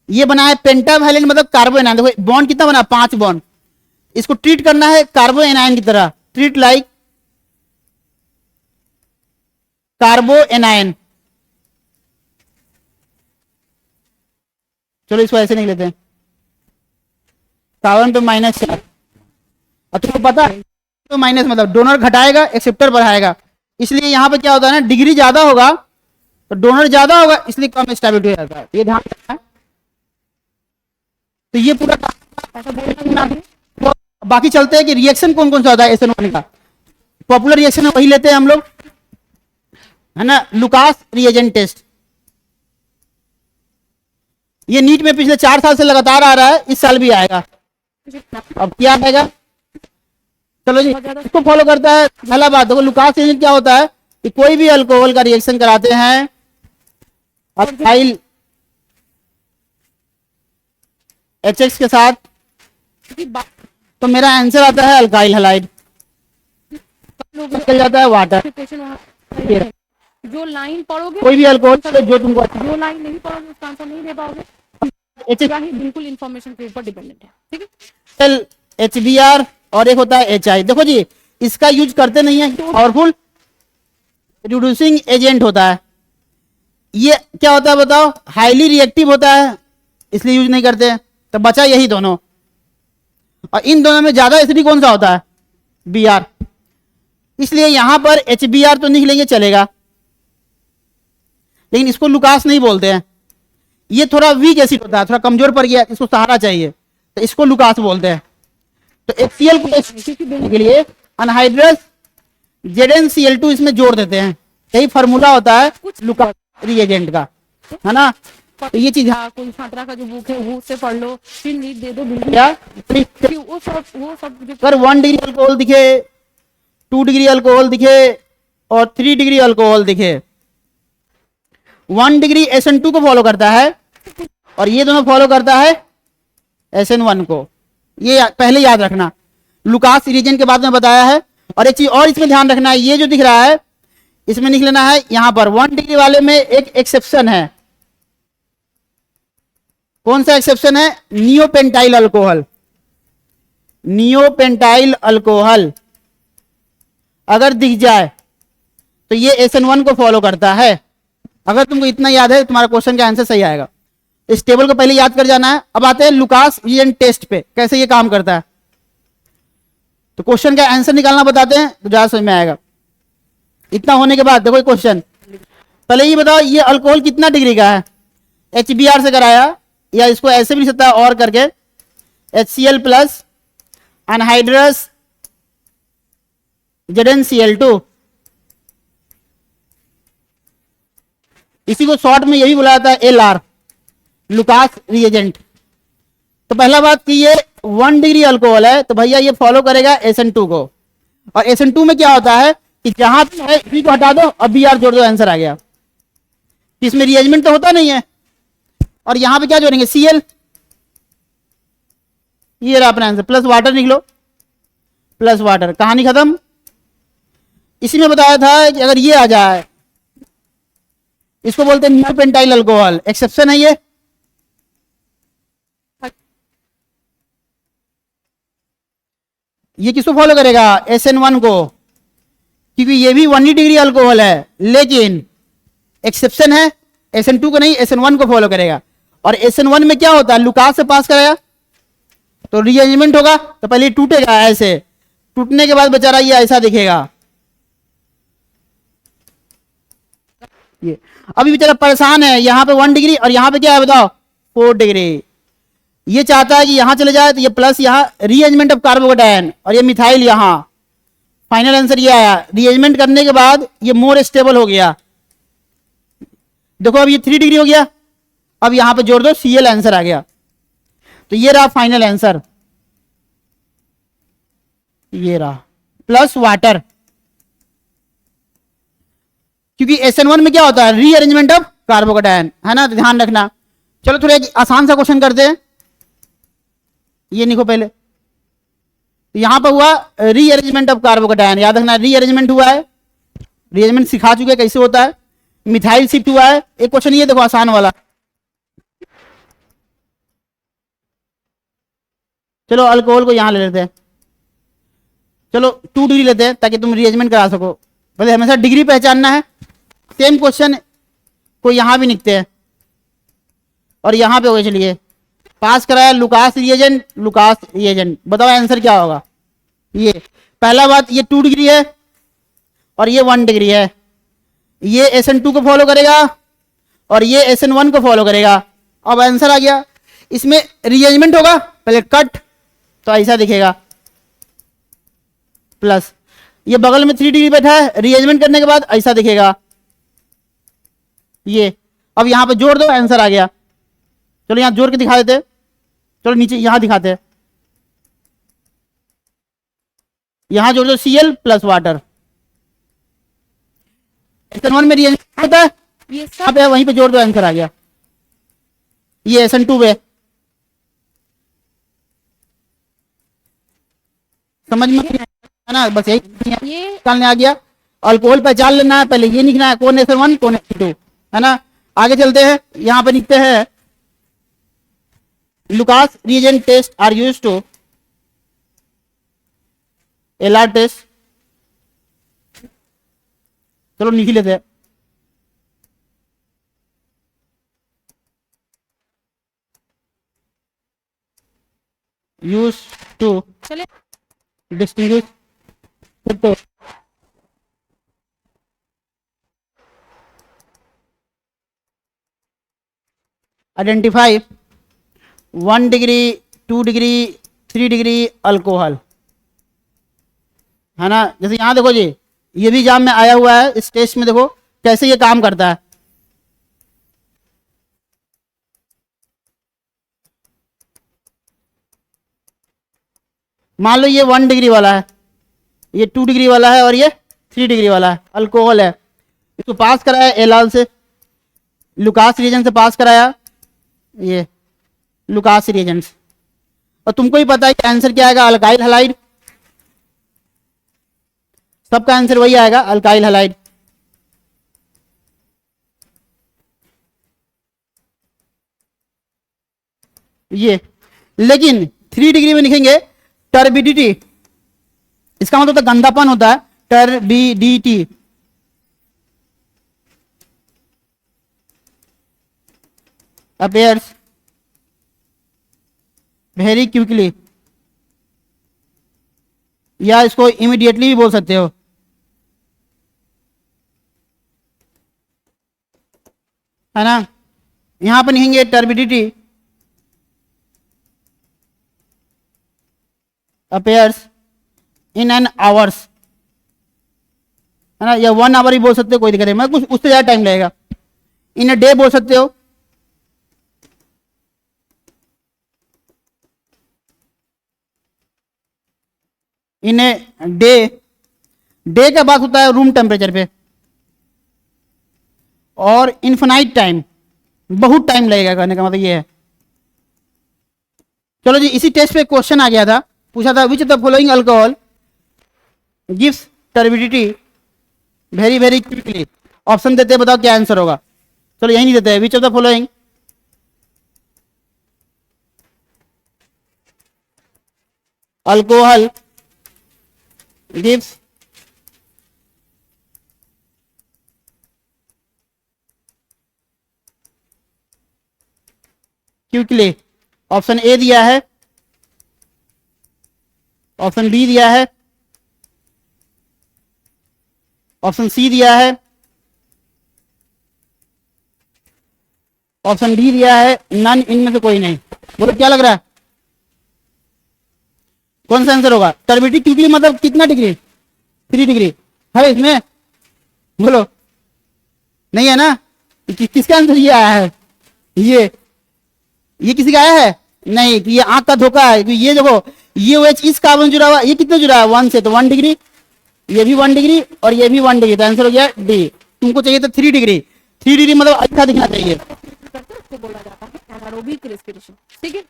ये बना है पेंटावैलेंट, मतलब कार्बो एनायन। देखो बॉन्ड कितना बना, 5 बॉन्ड, इसको ट्रीट करना है कार्बो एनायन की तरह, ट्रीट लाइक कार्बो एनायन। चलो इसको ऐसे नहीं लेते हैं, कार्बन पे -4 और तुमको पता है तो माइनस मतलब डोनर घटाएगा एक्सेप्टर बढ़ाएगा, इसलिए यहाँ पे क्या होता है ना, डिग्री ज्यादा होगा तो डोनर ज्यादा होगा, इसलिए कम स्टेबिलिटी हो जाता है, ये ध्यान रखना है। तो ये पूरा ऐसा बोलना है। बाकी चलते हैं कि रिएक्शन कौन कौन सा होता है SN1 का। पॉपुलर रिएक्शन वही लेते हैं हम लोग, है ना, लुकास रिएजेंट टेस्ट। ये नीट में पिछले 4 साल से लगातार आ रहा है, इस साल भी आएगा। अब क्या आएगा, चलो जी इसको फॉलो करता है। पहला बात देखो, लुकास रिएजेंट क्या होता है कि कोई भी अल्कोहल का रिएक्शन कराते हैं अल्काइल HX के साथ, तो मेरा आंसर आता है अल्काइल हैलाइड, निकल जाता है वाटर। जो लाइन पढ़ोगे, कोई भी अल्कोहल जो तुमको जो लाइन नहीं पढ़ोगे उसका आंसर नहीं दे पाओगे। क्या ही बिल्कुल इंफॉर्मेशन के ऊपर डिपेंडेंट है, ठीक है। HBr और एक होता है HI। देखो जी इसका यूज करते नहीं है, पावरफुल रिड्यूसिंग एजेंट होता है। ये क्या होता है बताओ, हाईली रिएक्टिव होता है, इसलिए यूज नहीं करते हैं। तो बचा यही दोनों, और इन दोनों में ज्यादा एसिडिक कौन सा होता है, Br, इसलिए यहां पर HBr तो निकलेंगे चलेगा, लेकिन इसको लुकास नहीं बोलते हैं। ये थोड़ा वीक एसिड होता है, थोड़ा कमजोर पड़ गया, इसको सहारा चाहिए, तो इसको लुकास बोलते हैं। तो HCl को देने के लिए अनहाइड्रस ZnCl2 इसमें जोड़ देते हैं, यही फार्मूला होता है लुकास रिएजेंट का, है ना। तो ये चीज कोई छात्रा का जो बुक है वो उससे पढ़ लो, फिर नीट दे दो बिल्कुल। क्या वो सब अगर 1 डिग्री अल्कोहल दिखे, 2 डिग्री अल्कोहल दिखे और 3 डिग्री अल्कोहल दिखे, 1 डिग्री SN2 को फॉलो करता है और ये दोनों फॉलो करता है SN1 को। ये पहले याद रखना, लुकास रिएजेंट के बाद में बताया है। और एक चीज और इसमें ध्यान रखना है, ये जो दिख रहा है इसमें लिख लेना है, यहां पर 1 डिग्री वाले में एक एक्सेप्शन है। कौन सा एक्सेप्शन है, नियोपेंटाइल अल्कोहल। नियोपेंटाइल अल्कोहल अगर दिख जाए तो ये SN1 को फॉलो करता है। अगर तुमको इतना याद है तुम्हारा क्वेश्चन का आंसर सही आएगा। इस टेबल को पहले याद कर जाना है। अब आते हैं लुकास रिएजेंट टेस्ट पे, कैसे ये काम करता है। तो क्वेश्चन का आंसर निकालना बताते हैं तो ज्यादा समझ में आएगा। इतना होने के बाद देखो क्वेश्चन, पहले ये बताओ ये अल्कोहल कितना डिग्री का है, HBr से कराया, या इसको ऐसे भी लिख सकता है और करके HCl प्लस अनहाइड्रस ZnCl2, इसी को शॉर्ट में यही बुलाया जाता है LR, लुकास रिएजेंट। तो पहला बात कि ये 1 डिग्री अल्कोहल है, तो भैया ये फॉलो करेगा SN2 को। और SN2 में क्या होता है कि जहां पे B को हटा दो और Br जोड़ दो, आंसर आ गया। इसमें रिएरेंजमेंट तो होता नहीं है। और यहां पे क्या जोड़ेंगे, Cl, ये रहा अपना आंसर, प्लस वाटर निकलो, प्लस वाटर, कहानी खत्म। इसी में बताया था कि अगर ये आ जाए, इसको बोलते हैं नियोपेंटाइल अल्कोहल, एक्सेप्शन है ये किसको फॉलो करेगा, SN1 को, क्योंकि ये भी 1 डिग्री अल्कोहल है, लेकिन एक्सेप्शन है, SN2 को नहीं, SN1 को फॉलो करेगा। और SN1 में क्या होता है, लुकास से पास कराया तो रीअरेंजमेंट होगा, तो पहले टूटेगा, ऐसे टूटने के बाद बेचारा ये ऐसा दिखेगा। ये अभी बेचारा परेशान है, यहां पे 1 डिग्री और यहां पे क्या है बताओ, 4 डिग्री। ये चाहता है कि यहां चले जाए, तो ये प्लस यहां रीअरेंजमेंट ऑफ कार्बोकेटायन, और ये मिथाइल यहां। फाइनल आंसर ये आया, रीअरेंजमेंट करने के बाद ये मोर स्टेबल हो गया। देखो अब ये 3 डिग्री हो गया, अब यहां पे जोड़ दो Cl, आंसर आ गया। तो ये रहा फाइनल आंसर, ये रहा प्लस वाटर, क्योंकि SN1 में क्या होता है, रीअरेंजमेंट ऑफ कार्बोकेटायन, है ना, तो ध्यान रखना। चलो थोड़ा एक आसान सा क्वेश्चन करते हैं, ये लिखो पहले। तो यहां पर हुआ रीअरेंजमेंट ऑफ कार्बोकेटायन, याद रखना रीअरेंजमेंट हुआ है, रीअरेंजमेंट सिखा चुके हैं कैसे होता है। मिथाइल शिफ्ट हुआ है। एक क्वेश्चन ये देखो आसान वाला, चलो अल्कोहल को यहां ले लेते हैं, चलो 2 डिग्री लेते हैं ताकि तुम रीअरेंजमेंट करा सको। पहले हमेशा डिग्री पहचानना है। सेम क्वेश्चन को यहां भी लिखते हैं और यहां पे हो गए, चलिए पास कराया लुकास रिएजेंट, लुकास रिएजेंट, बताओ आंसर क्या होगा। ये पहला बात, ये 2 डिग्री है और ये 1 डिग्री है। ये SN2 को फॉलो करेगा और ये SN1 को फॉलो करेगा। अब आंसर आ गया। इसमें रीअरेंजमेंट होगा, पहले कट तो ऐसा दिखेगा प्लस, ये बगल में 3 डिग्री बैठा है, रीअरेंजमेंट करने के बाद ऐसा दिखेगा ये। अब यहां पे जोड़ दो, आंसर आ गया। चलो यहां जोड़ के दिखा देते, चलो नीचे यहां दिखाते हैं। यहां जोड़ दो Cl प्लस वाटर। SN1 में रीअरेंजमेंट होता है, ये यहाँ सब पे वहीं पे जोड़ दो, आंसर आ गया। ये SN2 पे समझ में है ना, बस यही ये निकालने आ गया। अल्कोहल पहचान लेना है, पहले ये लिखना है कौन SN1 कौन SN2, है ना। आगे चलते हैं, यहां पे लिखते हैं Lucas reagent test are used to LR test. चलो लिख लेते हैं। यूज टू चले डिस्टिंग्विश तो identify 1 degree 2 degree 3 degree alcohol, है ना। जैसे यहां देखो जी, ये भी एग्जाम में आया हुआ है, इस टेस्ट में देखो कैसे ये काम करता है। मान लो ये 1 डिग्री वाला है, ये 2 डिग्री वाला है और ये 3 डिग्री वाला है, अल्कोहल है। इसको पास कराया एलाल से, लुकास रिएजेंट से पास कराया, ये लुकास रिएजेंट। और तुमको ही पता है कि आंसर क्या आएगा, अल्काइल हैलाइड। सबका आंसर वही आएगा, अल्काइल हैलाइड। ये लेकिन 3 डिग्री में लिखेंगे टर्बिडिटी, इसका मतलब तो गंदापन होता है, टर्बिडिटी। appears very quickly, या इसको इमीडिएटली भी बोल सकते हो, है ना। यहां पर लिखेंगे turbidity appears in an hours, है ना, या 1 आवर ही बोल सकते हो, कोई दिक्कत नहीं, मैं कुछ उससे ज्यादा टाइम लगेगा। इन अ डे बोल सकते हो, इन ए डे। डे का बात होता है रूम टेम्परेचर पे, और इन्फिनाइट टाइम, बहुत टाइम लगेगा, कहने का मतलब ये है। चलो जी, इसी टेस्ट पे क्वेश्चन आ गया था, पूछा था which of the following alcohol gives turbidity very very quickly. Option देते हैं, बताओ क्या आंसर होगा। चलो यही नहीं देते हैं, which of the following alcohol gives quickly. Option A दिया है, ऑप्शन बी दिया है, ऑप्शन सी दिया है, ऑप्शन डी दिया है, नन, इनमें से कोई नहीं। बोलो क्या लग रहा है, कौन सा आंसर होगा। टर्बिडिटी क्विकली मतलब कितना डिग्री, 3 डिग्री है इसमें, बोलो। नहीं है ना, किसका आंसर ये आया है, ये किसी का आया है नहीं, ये आंख का धोखा है। ये देखो, ये OH इस कार्बन जुड़ा हुआ, ये कितना जुड़ा है 1 से, तो 1 डिग्री, ये भी 1 डिग्री और ये भी 1 डिग्री, तो आंसर हो गया डी। तुमको चाहिए था 3 डिग्री, 3 डिग्री मतलब अच्छा दिखना चाहिए, उसको बोला जाता है एनारोबिक रेस्पिरेशन, ठीक है।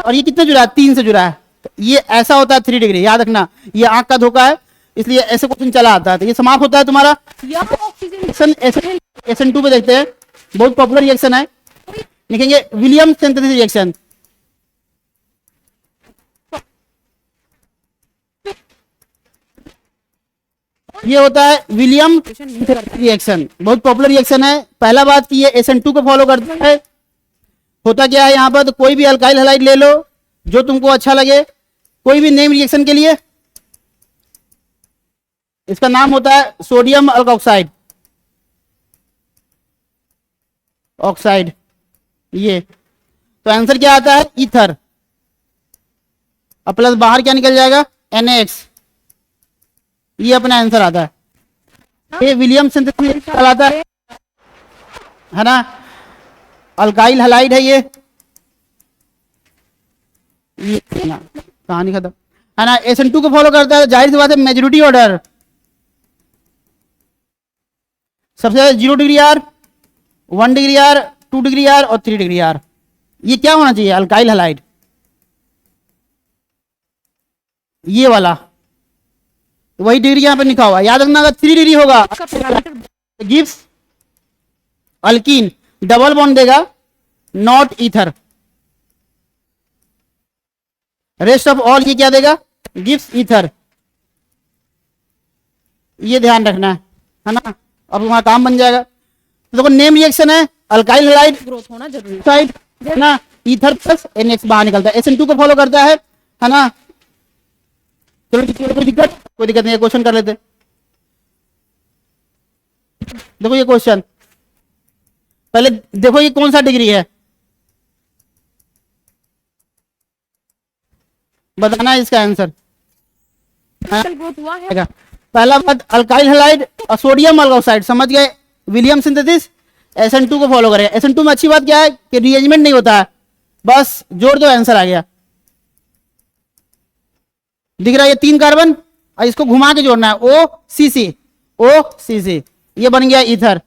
और ये कितना जुड़ा है, 3 से जुड़ा है, तो ये ऐसा होता है 3 डिग्री, याद रखना। ये आंख का धोखा है, इसलिए ऐसे क्वेश्चन चला आता है। तो ये समाप्त होता है तुम्हारा। या ऑक्सीजन SN2 पे देखते हैं, बहुत पॉपुलर रिएक्शन है, लिखेंगे विलियम सिंथेसिस रिएक्शन। ये होता है विलियम रिएक्शन, बहुत पॉपुलर रिएक्शन है। पहला बात कि ये SN2 को फॉलो करता है। होता क्या है यहाँ पर, तो कोई भी अल्काइल हैलाइड ले लो जो तुमको अच्छा लगे, कोई भी नेम रिएक्शन के लिए, इसका नाम होता है सोडियम अल्कोक्साइड, ऑक्साइड। ये तो आंसर क्या आता है? ईथर। अब प्लस बाहर क्या निकल जाएगा? NaX। ये अपना आंसर आता है। ये विलियम सिंथेसिस कहलाता है ना, अल्काइल हैलाइड है ये ना, कहानी खत्म है ना। SN2 को फॉलो करता है, जाहिर सी बात है मेजोरिटी ऑर्डर। सबसे ज्यादा 0 degree R, 1 degree R, 2 degree R और 3 डिग्री आर। ये क्या होना चाहिए? अल्काइल हैलाइड, ये वाला। वही डिग्री यहां पर लिखा हुआ, याद रखना। अगर 3 डिग्री होगा इसका parameter gives alkene, double bond देगा, not ether. Rest of all ये क्या देगा? Gives ether. ये ध्यान रखना है ना। अब वहां काम बन जाएगा। तो देखो नेम रिएक्शन है, अल्काइल हैलाइड ग्रोथ होना जरूरी है। साइड है ना, ईथर प्लस NaX बाहर निकलता है। SN2 को फॉलो करता है ना। चलो कोई दिक्कत नहीं है, क्वेश्चन कर लेते हैं। देखो ये क्वेश्चन, पहले देखो ये कौन सा डिग्री है, बताना है इसका आंसर। ग्रोथ हुआ है। पहला बात अल्काइल हैलाइड और सोडियम अल्कोक्साइड, समझ गए? विलियम सिंथेसिस SN2 को फॉलो करेगा। SN2 में अच्छी बात क्या है कि रीअरेंजमेंट नहीं होता है, बस जोड़ दो आंसर आ गया। दिख रहा है ये 3 कार्बन, और इसको घुमा के जोड़ना है, OCC, ये बन गया ईथर।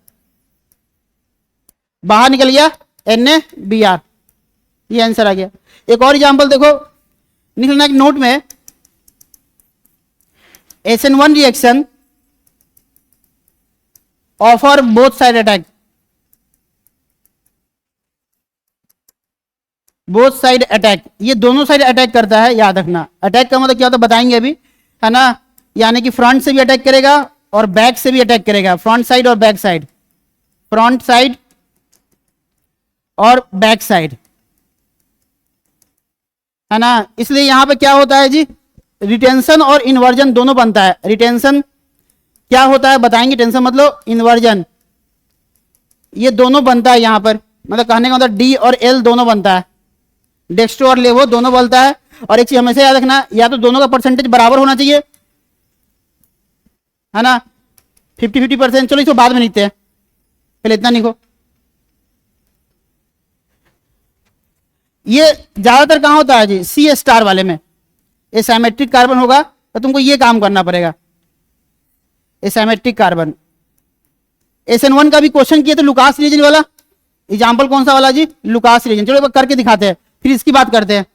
बाहर निकल गया NaBr, ये आंसर आ गया। एक और एग्जांपल देखो, निकलना एक नोट में, SN1 reaction offer both side attack, both side attack, ये दोनों साइड अटैक करता है, याद रखना। अटैक का मतलब क्या होता है बताएंगे अभी, है ना। यानी कि फ्रंट से भी अटैक करेगा और बैक से भी अटैक करेगा, फ्रंट साइड और बैक साइड, फ्रंट साइड और बैक साइड, है ना। इसलिए यहां पे क्या होता है जी, रिटेंशन और इन्वर्जन दोनों बनता है। रिटेंशन क्या होता है बताएंगे, टेंशन मतलब इन्वर्जन, ये दोनों बनता है यहां पर। मतलब कहने का मतलब D और L दोनों बनता है, डेक्स्ट्रो और लेवो दोनों बनता है। और एक चीज हमेशा याद रखना, या तो दोनों का परसेंटेज बराबर होना चाहिए, है ना, 50-50%। चलो इसको बाद में लिखते हैं, पहले इतना लिखो। ये ज्यादातर कहां होता है जी? C* वाले में एसिमेट्रिक कार्बन होगा, तो तुमको ये काम करना पड़ेगा, एसिमेट्रिक कार्बन। SN1 का भी क्वेश्चन किए थे, लुकास रीजन वाला। एग्जाम्पल कौन सा वाला जी? Lucas reason. चलो एक बार करके दिखाते हैं, फिर इसकी बात करते हैं।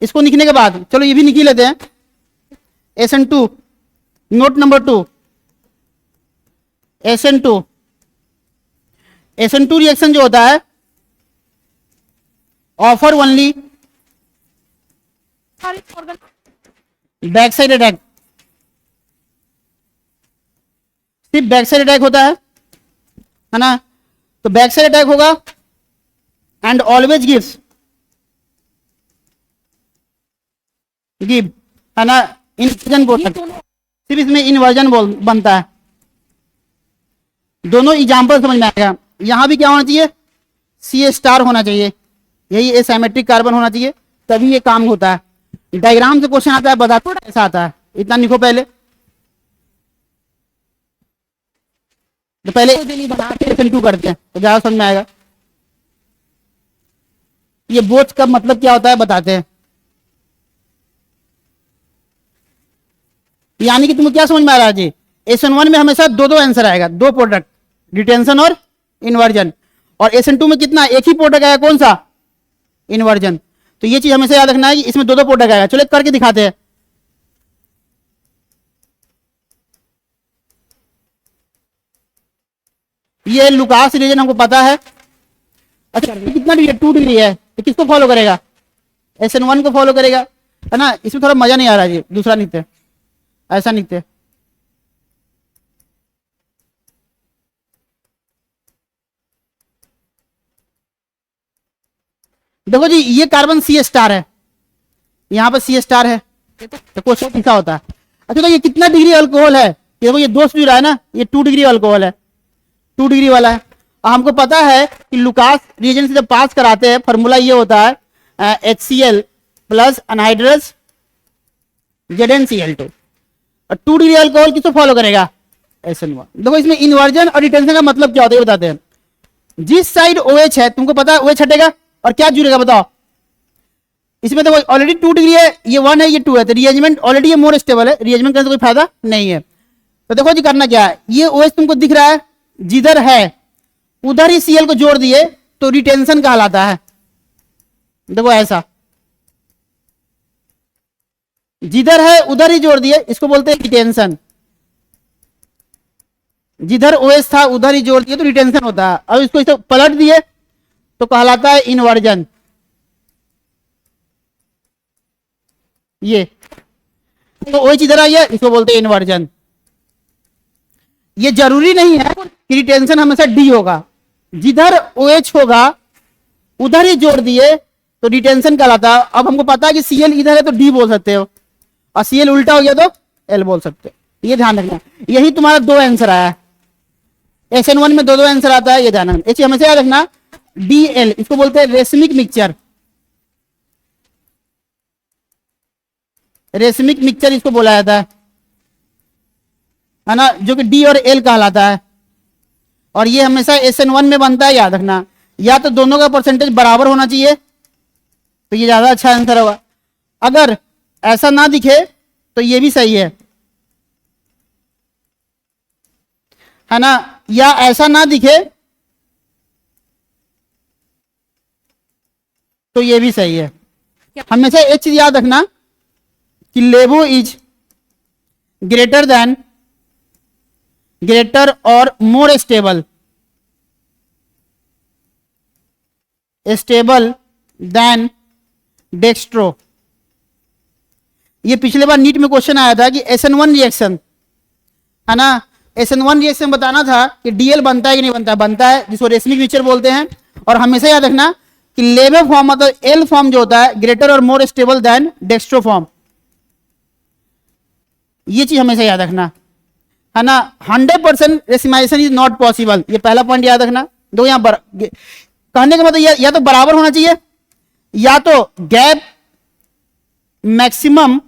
इसको लिखने के बाद चलो ये भी लिख लेते हैं। SN2, note number 2, SN2 reaction जो होता है, offer only back side attack, सिर्फ बैक साइड अटैक होता है ना। तो बैक साइड अटैक होगा एंड ऑलवेज गिव्स, गिव, है ना, इन्वर्जन बोलते हैं। सिर्फ इसमें इन्वर्जन बनता है। दोनों एग्जाम्पल समझ में आएगा। यहां भी क्या होना चाहिए? C* होना चाहिए, यही एसिमेट्रिक कार्बन होना चाहिए, तभी ये काम होता है। डायग्राम से क्वेश्चन आता है, बताओ ऐसा आता है। इतना लिखो पहले, तो पहले SN2 करते हैं तो ज्यादा समझ में आएगा। ये बोथ का मतलब क्या होता है बताते हैं। यानी कि तुम्हें क्या समझ में आ रहा है जी? SN1 में हमेशा दो आंसर आएगा, 2 प्रोडक्ट, रिटेंशन और इन्वर्जन। और SN2 में कितना? एक ही प्रोडक्ट आएगा, कौन सा? इन्वर्जन। तो ये चीज हमेशा याद रखना है कि इसमें 2 प्रोडक्ट आएगा। चलो करके दिखाते हैं। ये लुकास रीजन हमको पता है। अच्छा कितना डिग्री है? 2 डिग्री है, तो किसको फॉलो करेगा? SN1 को फॉलो करेगा, है ना। इसमें थोड़ा मजा नहीं आ रहा जी, दूसरा लिखते, ऐसा लिखते। देखो जी ये कार्बन C* है, यहां पर C* है, तो क्वेश्चन लिखा होता है। अच्छा तो ये कितना डिग्री अल्कोहल है, ये देखो ये दोस्त भी रहा है ना, ये 2 डिग्री अल्कोहल है, 2 डिग्री वाला है। हमको पता है कि लुकास रिएजेंट से जब पास कराते हैं फॉर्मूला ये होता है HCl प्लस अनहाइड्रस ZnCl2। और 2 डिग्री अल्कोहल किसको फॉलो करेगा, SN1। देखो इसमें इन्वर्जन और रिटेंशन का मतलब क्या होता है बताते हैं। जिस साइड OH है तुमको पता है OH हटेगा और क्या जुड़ेगा बताओ, इसमें देखो ऑलरेडी 2 डिग्री है, ये 1 है ये 2 है, तो रिएजमेंट ऑलरेडी ये मोर स्टेबल है, रिएजमेंट करने से कोई फायदा नहीं है। तो देखो जी करना क्या है, ये OH तुमको दिख रहा है, जिधर है उधर ही Cl को जोड़ दिए तो रिटेंशन कहलाता है। देखो ऐसा जिधर है उधर ही जोड़ दिए, इसको बोलते हैं रिटेंशन। जिधर OH था उधर ही जोड़ दिए तो रिटेंशन होता है। अब इसको इसे पलट दिए तो कहलाता है इन्वर्जन। ये तो OH इधर आई है, इसको बोलते हैं इन्वर्जन। ये जरूरी नहीं है कि रिटेंशन हमेशा D होगा, जिधर OH होगा उधर ही जोड़ दिए तो रिटेंशन कहलाता है। अब हमको पता है कि Cl इधर है तो D बोल सकते हो, और Cl उल्टा हो गया तो L बोल सकते हो। ये ध्यान रखना, यही तुम्हारा 2 आंसर आया है। SN1 में 2 आंसर आता है, ये ध्यान रखना। ये हमेशा याद रखना, DL इसको बोलते हैं रेशमिक मिक्सचर, रेशमिक मिक्सचर इसको बोला जाता है ना, जो कि D और L कहलाता है। और ये हमेशा SN1 में बनता है, याद रखना। या तो दोनों का परसेंटेज बराबर होना चाहिए तो ये ज्यादा अच्छा आंसर होगा, अगर ऐसा ना दिखे तो ये भी सही है ना, या ऐसा ना दिखे तो ये भी सही है। हमेशा एक चीज याद रखना कि लेवो इज ग्रेटर और मोर स्टेबल देन डेक्स्ट्रो। ये पिछले बार नीट में क्वेश्चन आया था कि SN1 रिएक्शन है ना, SN1 रिएक्शन बताना था कि DL बनता है कि नहीं बनता है, बनता है, जिसको रेशमिक मिक्सचर बोलते हैं। और हमेशा याद रखना कि लेवो फॉर्म मतलब L फॉर्म जो होता है ग्रेटर और more stable then dextro form, ये चीज हमेशा याद रखना है ना। 100% रेसिमाइजेशन इज नॉट पॉसिबल, ये पहला पॉइंट याद रखना। दो यहां कहने का मतलब या तो बराबर होना चाहिए या तो गैप मैक्सिमम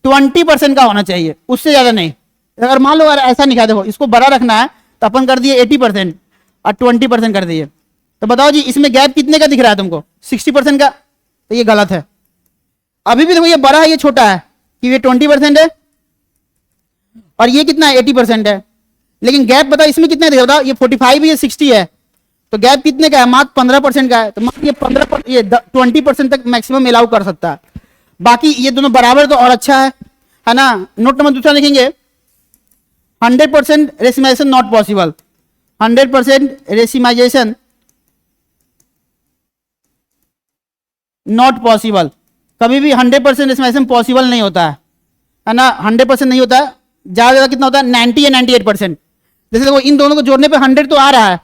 20% का होना चाहिए, उससे ज्यादा नहीं। अगर मान लो अगर ऐसा नहीं, देखो इसको बड़ा रखना है तो अपन कर दिए 80% और 20% कर दिए, तो बताओ जी इसमें गैप कितने का दिख रहा है तुमको, 60% का, तो ये गलत है। अभी भी देखो ये बड़ा है ये छोटा है, कि ये 20% है और ये कितना है 80% है, लेकिन गैप बताओ इसमें कितने दिख रहा है, ये 45 ये 60 है, तो गैप कितने का है, मात्र 15% का है। तो ये 20% तक मैक्सिमम अलाउ कर सकता है, बाकी ये दोनों बराबर तो और अच्छा है ना। नोट नंबर दूसरा लिखेंगे 100% racemisation not possible, 100% racemisation not possible, कभी भी 100% रेसिमाइजेशन पॉसिबल नहीं होता है ना, 100% नहीं होता है। ज्यादा कितना होता है 90 या 98%। जैसे देखो इन दोनों को जोड़ने पे 100 तो आ रहा है,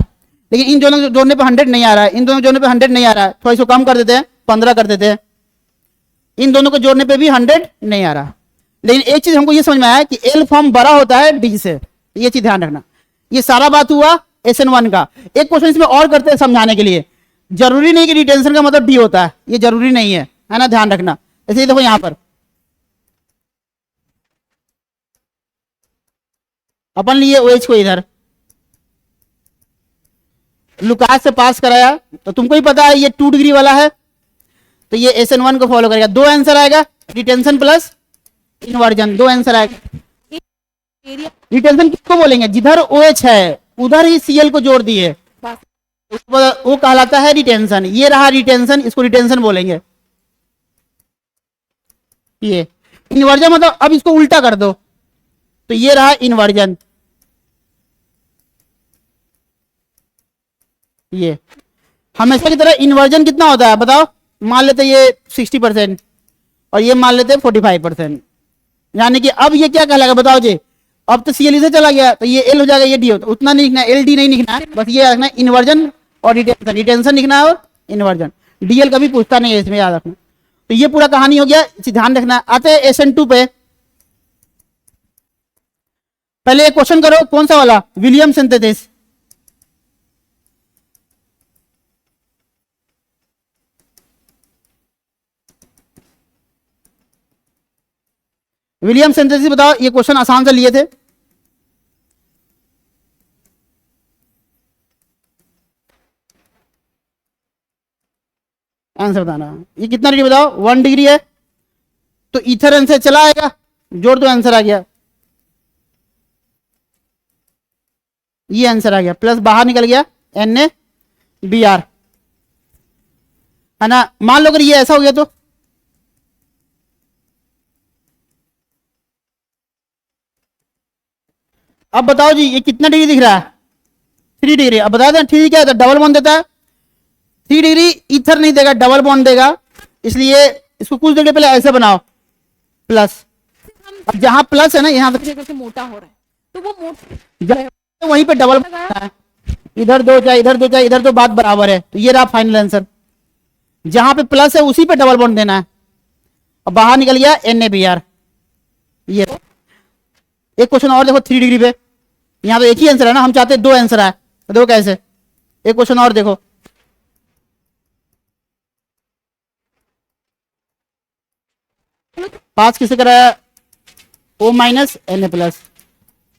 लेकिन इन दोनों को जोड़ने पे 100 नहीं आ रहा है, इन दोनों को जोड़ने पे 100 नहीं आ रहा है, थोड़ा इसको कम कर देते हैं 15 कर देते हैं, इन दोनों को जोड़ने पे भी 100 नहीं आ रहा। लेकिन एक चीज हमको ये समझ में आया कि एल फॉर्म बड़ा होता है डी से, ये चीज ध्यान रखना। ये सारा बात हुआ SN1 का। एक क्वेश्चन इसमें और करते हैं समझाने के लिए, जरूरी नहीं कि रिटेंशन का मतलब डी होता है, ये जरूरी नहीं है ना, ध्यान रखना। ऐसे देखो यहां पर अपन लिए OH को इधर लुकास से पास कराया, तो तुमको ही पता है ये 2 डिग्री वाला है, तो ये SN1 को फॉलो करेगा। 2 आंसर आएगा, रिटेंशन प्लस इन्वर्जन, 2 आंसर आएगा। रिटेंशन किसको बोलेंगे, जिधर OH है उधर ही Cl को जोड़ दिए, वो कहलाता है रिटेंशन। ये रहा रिटेंशन, इसको रिटेंशन बोलेंगे। ये इन्वर्जन मतलब अब इसको उल्टा कर दो, तो ये रहा इन्वर्जन। ये हमेशा की तरह इन्वर्जन कितना होता है बताओ, मान लेते ये 60% और ये मान लेते 45%, यानी कि अब ये क्या कहलाएगा बताओ जी, अब तो Cl से चला गया तो ये L हो जाएगा, ये D हो, तो उतना नहीं लिखना, LD नहीं लिखना है, बस ये रखना इन्वर्जन और रिटेंशन, रिटेंशन लिखना है और इन्वर्जन। DL कभी पूछता नहीं है इसमें, याद रखना। तो ये पूरा कहानी हो गया, ध्यान रखना। आते हैं SN2 पे। पहले एक क्वेश्चन करो, कौन सा वाला, विलियम सिंथेसिस। विलियम सिंथेसिस बताओ, ये क्वेश्चन आसान से लिए थे। आंसर बताना। ये कितना डिग्री बताओ, 1 डिग्री है, तो ईथर आंसर चला आएगा, जोड़ दो, आंसर आ गया। ये आंसर आ गया, प्लस बाहर निकल गया NaBr, है ना। मान लो अगर ये ऐसा हो गया तो अब बताओ जी, ये कितना डिग्री दिख रहा है, 3 डिग्री। अब बता दें 3 क्या होता है, डबल बॉन्ड देता है। 3 डिग्री ईथर नहीं देगा, डबल बॉन्ड देगा, इसलिए इसको कुछ डिग्री पहले ऐसे बनाओ, प्लस। अब जहां प्लस है ना, यहां जगह से मोटा हो रहा है, तो वो मोटा वहीं पे डबल है, इधर 2 चाहे इधर 2 चाहे इधर, तो बात बराबर है। तो ये रहा फाइनल आंसर, जहां पे प्लस है उसी पे डबल बॉन्ड देना है। अब बाहर निकल गया NaBr। ये एक क्वेश्चन और देखो 3 डिग्री पे, यहां तो एक ही आंसर है ना, हम चाहते हैं 2 आंसर आए, तो देखो कैसे। एक क्वेश्चन और देखो, पास किसे कराया, O माइनस Na प्लस।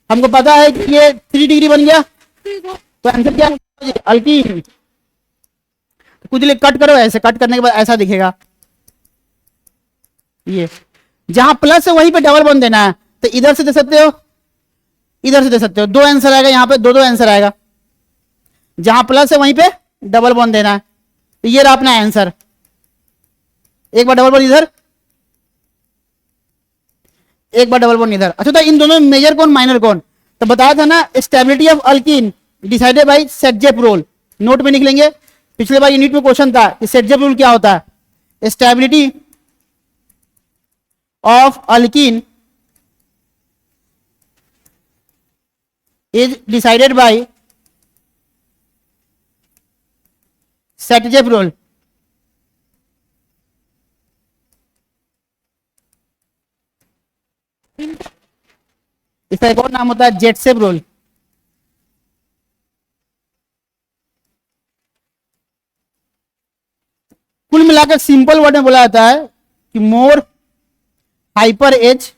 हमको पता है कि ये 3 डिग्री बन गया, तो आंसर क्या है, अल्कीन। कुछ लिए कट करो, ऐसे कट करने के बाद ऐसा दिखेगा। ये जहां प्लस है वहीं पे डबल बॉन्ड देना है, तो इधर से दे सकते हो, इधर से दे सकते हो, 2 आंसर आएगा, यहां पे 2 आंसर आएगा। जहां प्लस है वहीं पे डबल बॉन्ड देना है, तो ये रहा अपना आंसर। एक बार डबल बॉन्ड इधर, एक बार डबल बॉन्ड इधर। अच्छा, तो इन दोनों में मेजर कौन माइनर कौन, तो बताया था ना, stability of alkene decided by Saytzeff rule. Note में लिख लेंगे, पिछले बार यूनिट में क्वेश्चन था कि सेट-जेप रूल क्या होता है। Stability of alkene is decided by Saytzeff rule. इसका एक और नाम होता है जेटसेप रूल। कुल मिलाकर सिंपल वर्ड में बोला जाता है कि more hyper H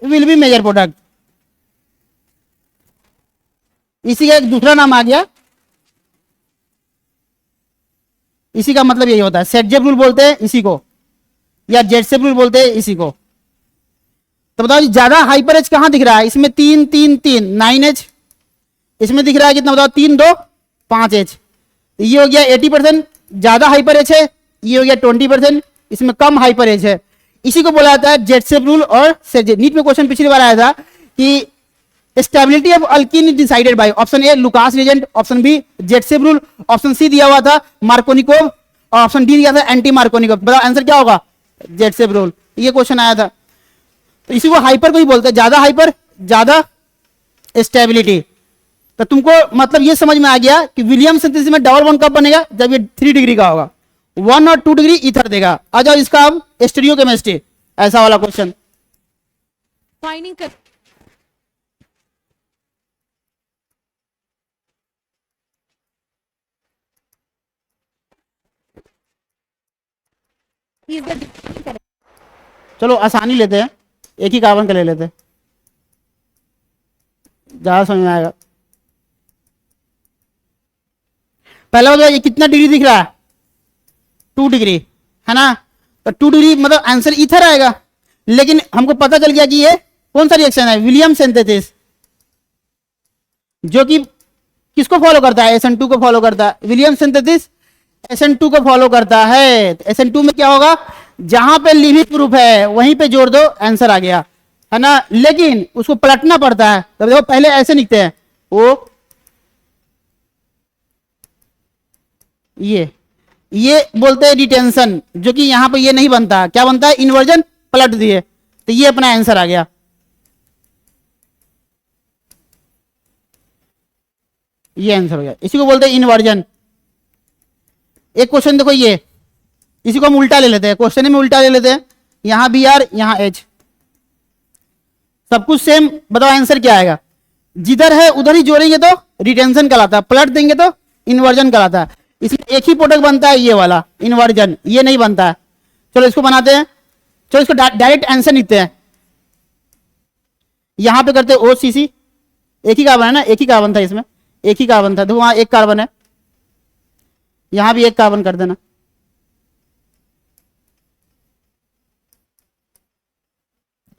will be major product. इसी का एक दूसरा नाम आ गया, इसी का मतलब यही होता है, सेट-जेप रूल बोलते हैं इसी को, या जेटसेप रूल बोलते हैं इसी को। तो बताओ ज्यादा हाइपर एज कहां दिख रहा है, इसमें 3 3 3 9 एज, इसमें दिख रहा है कितना बताओ, 3 2 5 एज। ये हो गया 80% ज्यादा हाइपर एज है, ये हो गया 20% इसमें कम हाइपर एज है। इसी को बोला जाता है जेटसेप रूल। और नीट में क्वेश्चन पिछली बार आया था कि stability of alkene decided by, option A Lucas reagent, option B Saytzeff rule, option C दिया हुआ था मार्कोनिकोव, और ऑप्शन डी दिया था एंटी मार्कोनिकोव। बताओ आंसर क्या होगा, जेटसेप रूल। ये क्वेश्चन आया था, तो इसी को हाइपर को ही बोलते हैं, ज्यादा हाइपर ज्यादा स्टेबिलिटी। तो तुमको मतलब ये समझ में आ गया कि विलियम सिंथेसिस में डबल बॉन्ड कब बनेगा, जब ये 3 डिग्री का होगा, 1 और 2 डिग्री ईथर देगा। आ जाओ इसका अब स्टीरियो केमिस्ट्री, ऐसा वाला क्वेश्चन। फाइनिंग कर He is the चलो आसानी लेते हैं, एक ही कार्बन का ले लेते हैं, ज्यादा समझ में आएगा। पहला बताओ ये कितना डिग्री दिख रहा है, 2 डिग्री, है ना। तो 2 डिग्री मतलब आंसर ईथर आएगा, लेकिन हमको पता चल गया कि ये कौन सा रिएक्शन है, विलियम सिंथेसिस, जो कि किसको फॉलो करता है, SN2 को फॉलो करता है। विलियम सिंथेसिस SN2 को फॉलो करता है। SN2 में क्या होगा, जहां पे लिविंग प्रूफ है वहीं पे जोड़ दो, आंसर आ गया, है ना। लेकिन उसको पलटना पड़ता है, तो देखो पहले ऐसे लिखते हैं, वो ये बोलते हैं डिटेंशन, जो कि यहां पे ये नहीं बनता, क्या बनता है, इन्वर्जन, पलट दिए, तो ये अपना आंसर आ गया। ये आंसर हो गया, इसी को बोलते हैं इन्वर्जन। एक क्वेश्चन देखो, ये इसी को हम उल्टा ले लेते हैं, क्वेश्चन में उल्टा ले लेते हैं, यहां Br यहां H। सब कुछ सेम, बताओ आंसर क्या आएगा? जिधर है उधर ही जोड़ेंगे तो रिटेंशन कहलाता है, पलट देंगे तो इन्वर्जन कहलाता है। इसमें एक ही प्रोडक्ट बनता है, ये वाला इन्वर्जन, ये नहीं बनता है। चलो इसको बनाते हैं, चलो इसको डायरेक्ट आंसर लिखते हैं। यहां पे करते हैं OCC, एक ही कार्बन है ना, एक ही कार्बन था इसमें, एक ही कार्बन था, तो वहां एक कार्बन है, यहां भी एक कार्बन कर देना।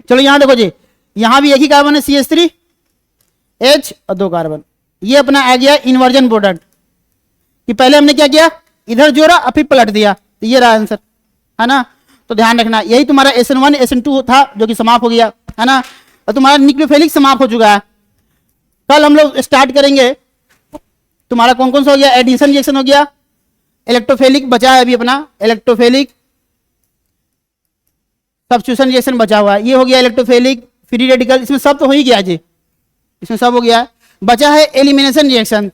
चलो यहां देखो जी, यहां भी एक ही कार्बन है CH3H और 2 कार्बन। ये अपना आ गया इन्वर्जन प्रोडक्ट, कि पहले हमने क्या किया, इधर जोड़ा और फिर पलट दिया, तो ये रहा आंसर, है ना। तो ध्यान रखना, यही तुम्हारा SN1 SN2 था जो कि समाप्त हो गया, है ना। और तुम्हारा न्यूक्लियोफिलिक समाप्त हो चुका है। कल हम लोग स्टार्ट करेंगे, तुम्हारा कौन कौन सा हो गया, एडिशन रिएक्शन हो गया, इलेक्ट्रोफिलिक बचा है अभी अपना, इलेक्ट्रोफिलिक सब्स्टिट्यूशन रिएक्शन बचा हुआ है, ये हो गया इलेक्ट्रोफिलिक, फ्री रेडिकल, इसमें सब तो हो ही गया जी, इसमें सब हो गया। बचा है एलिमिनेशन रिएक्शन,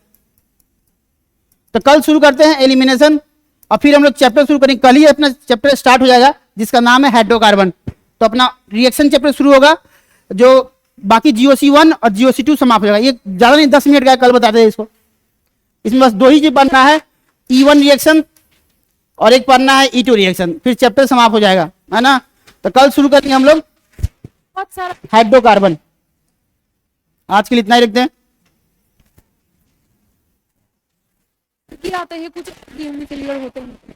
तो कल शुरू करते हैं एलिमिनेशन, और फिर हम लोग चैप्टर शुरू करेंगे। कल ही अपना चैप्टर स्टार्ट हो जाएगा जिसका नाम है हाइड्रोकार्बन। तो अपना रिएक्शन चैप्टर शुरू होगा, जो बाकी GOC1 और GOC2 समाप्त हो जाएगा। ये ज्यादा नहीं, 10 मिनट का, कल बताते हैं इसको। इसमें बस 2 ही चीज पढ़ना है, E1 रिएक्शन और एक पढ़ना है E2 रिएक्शन, फिर चैप्टर समाप्त हो जाएगा, है ना। तो कल शुरू करेंगे हम लोग बहुत सारा हाइड्रोकार्बन। आज के लिए इतना ही रखते हैं। आते हैं, कुछ क्लियर होते हैं।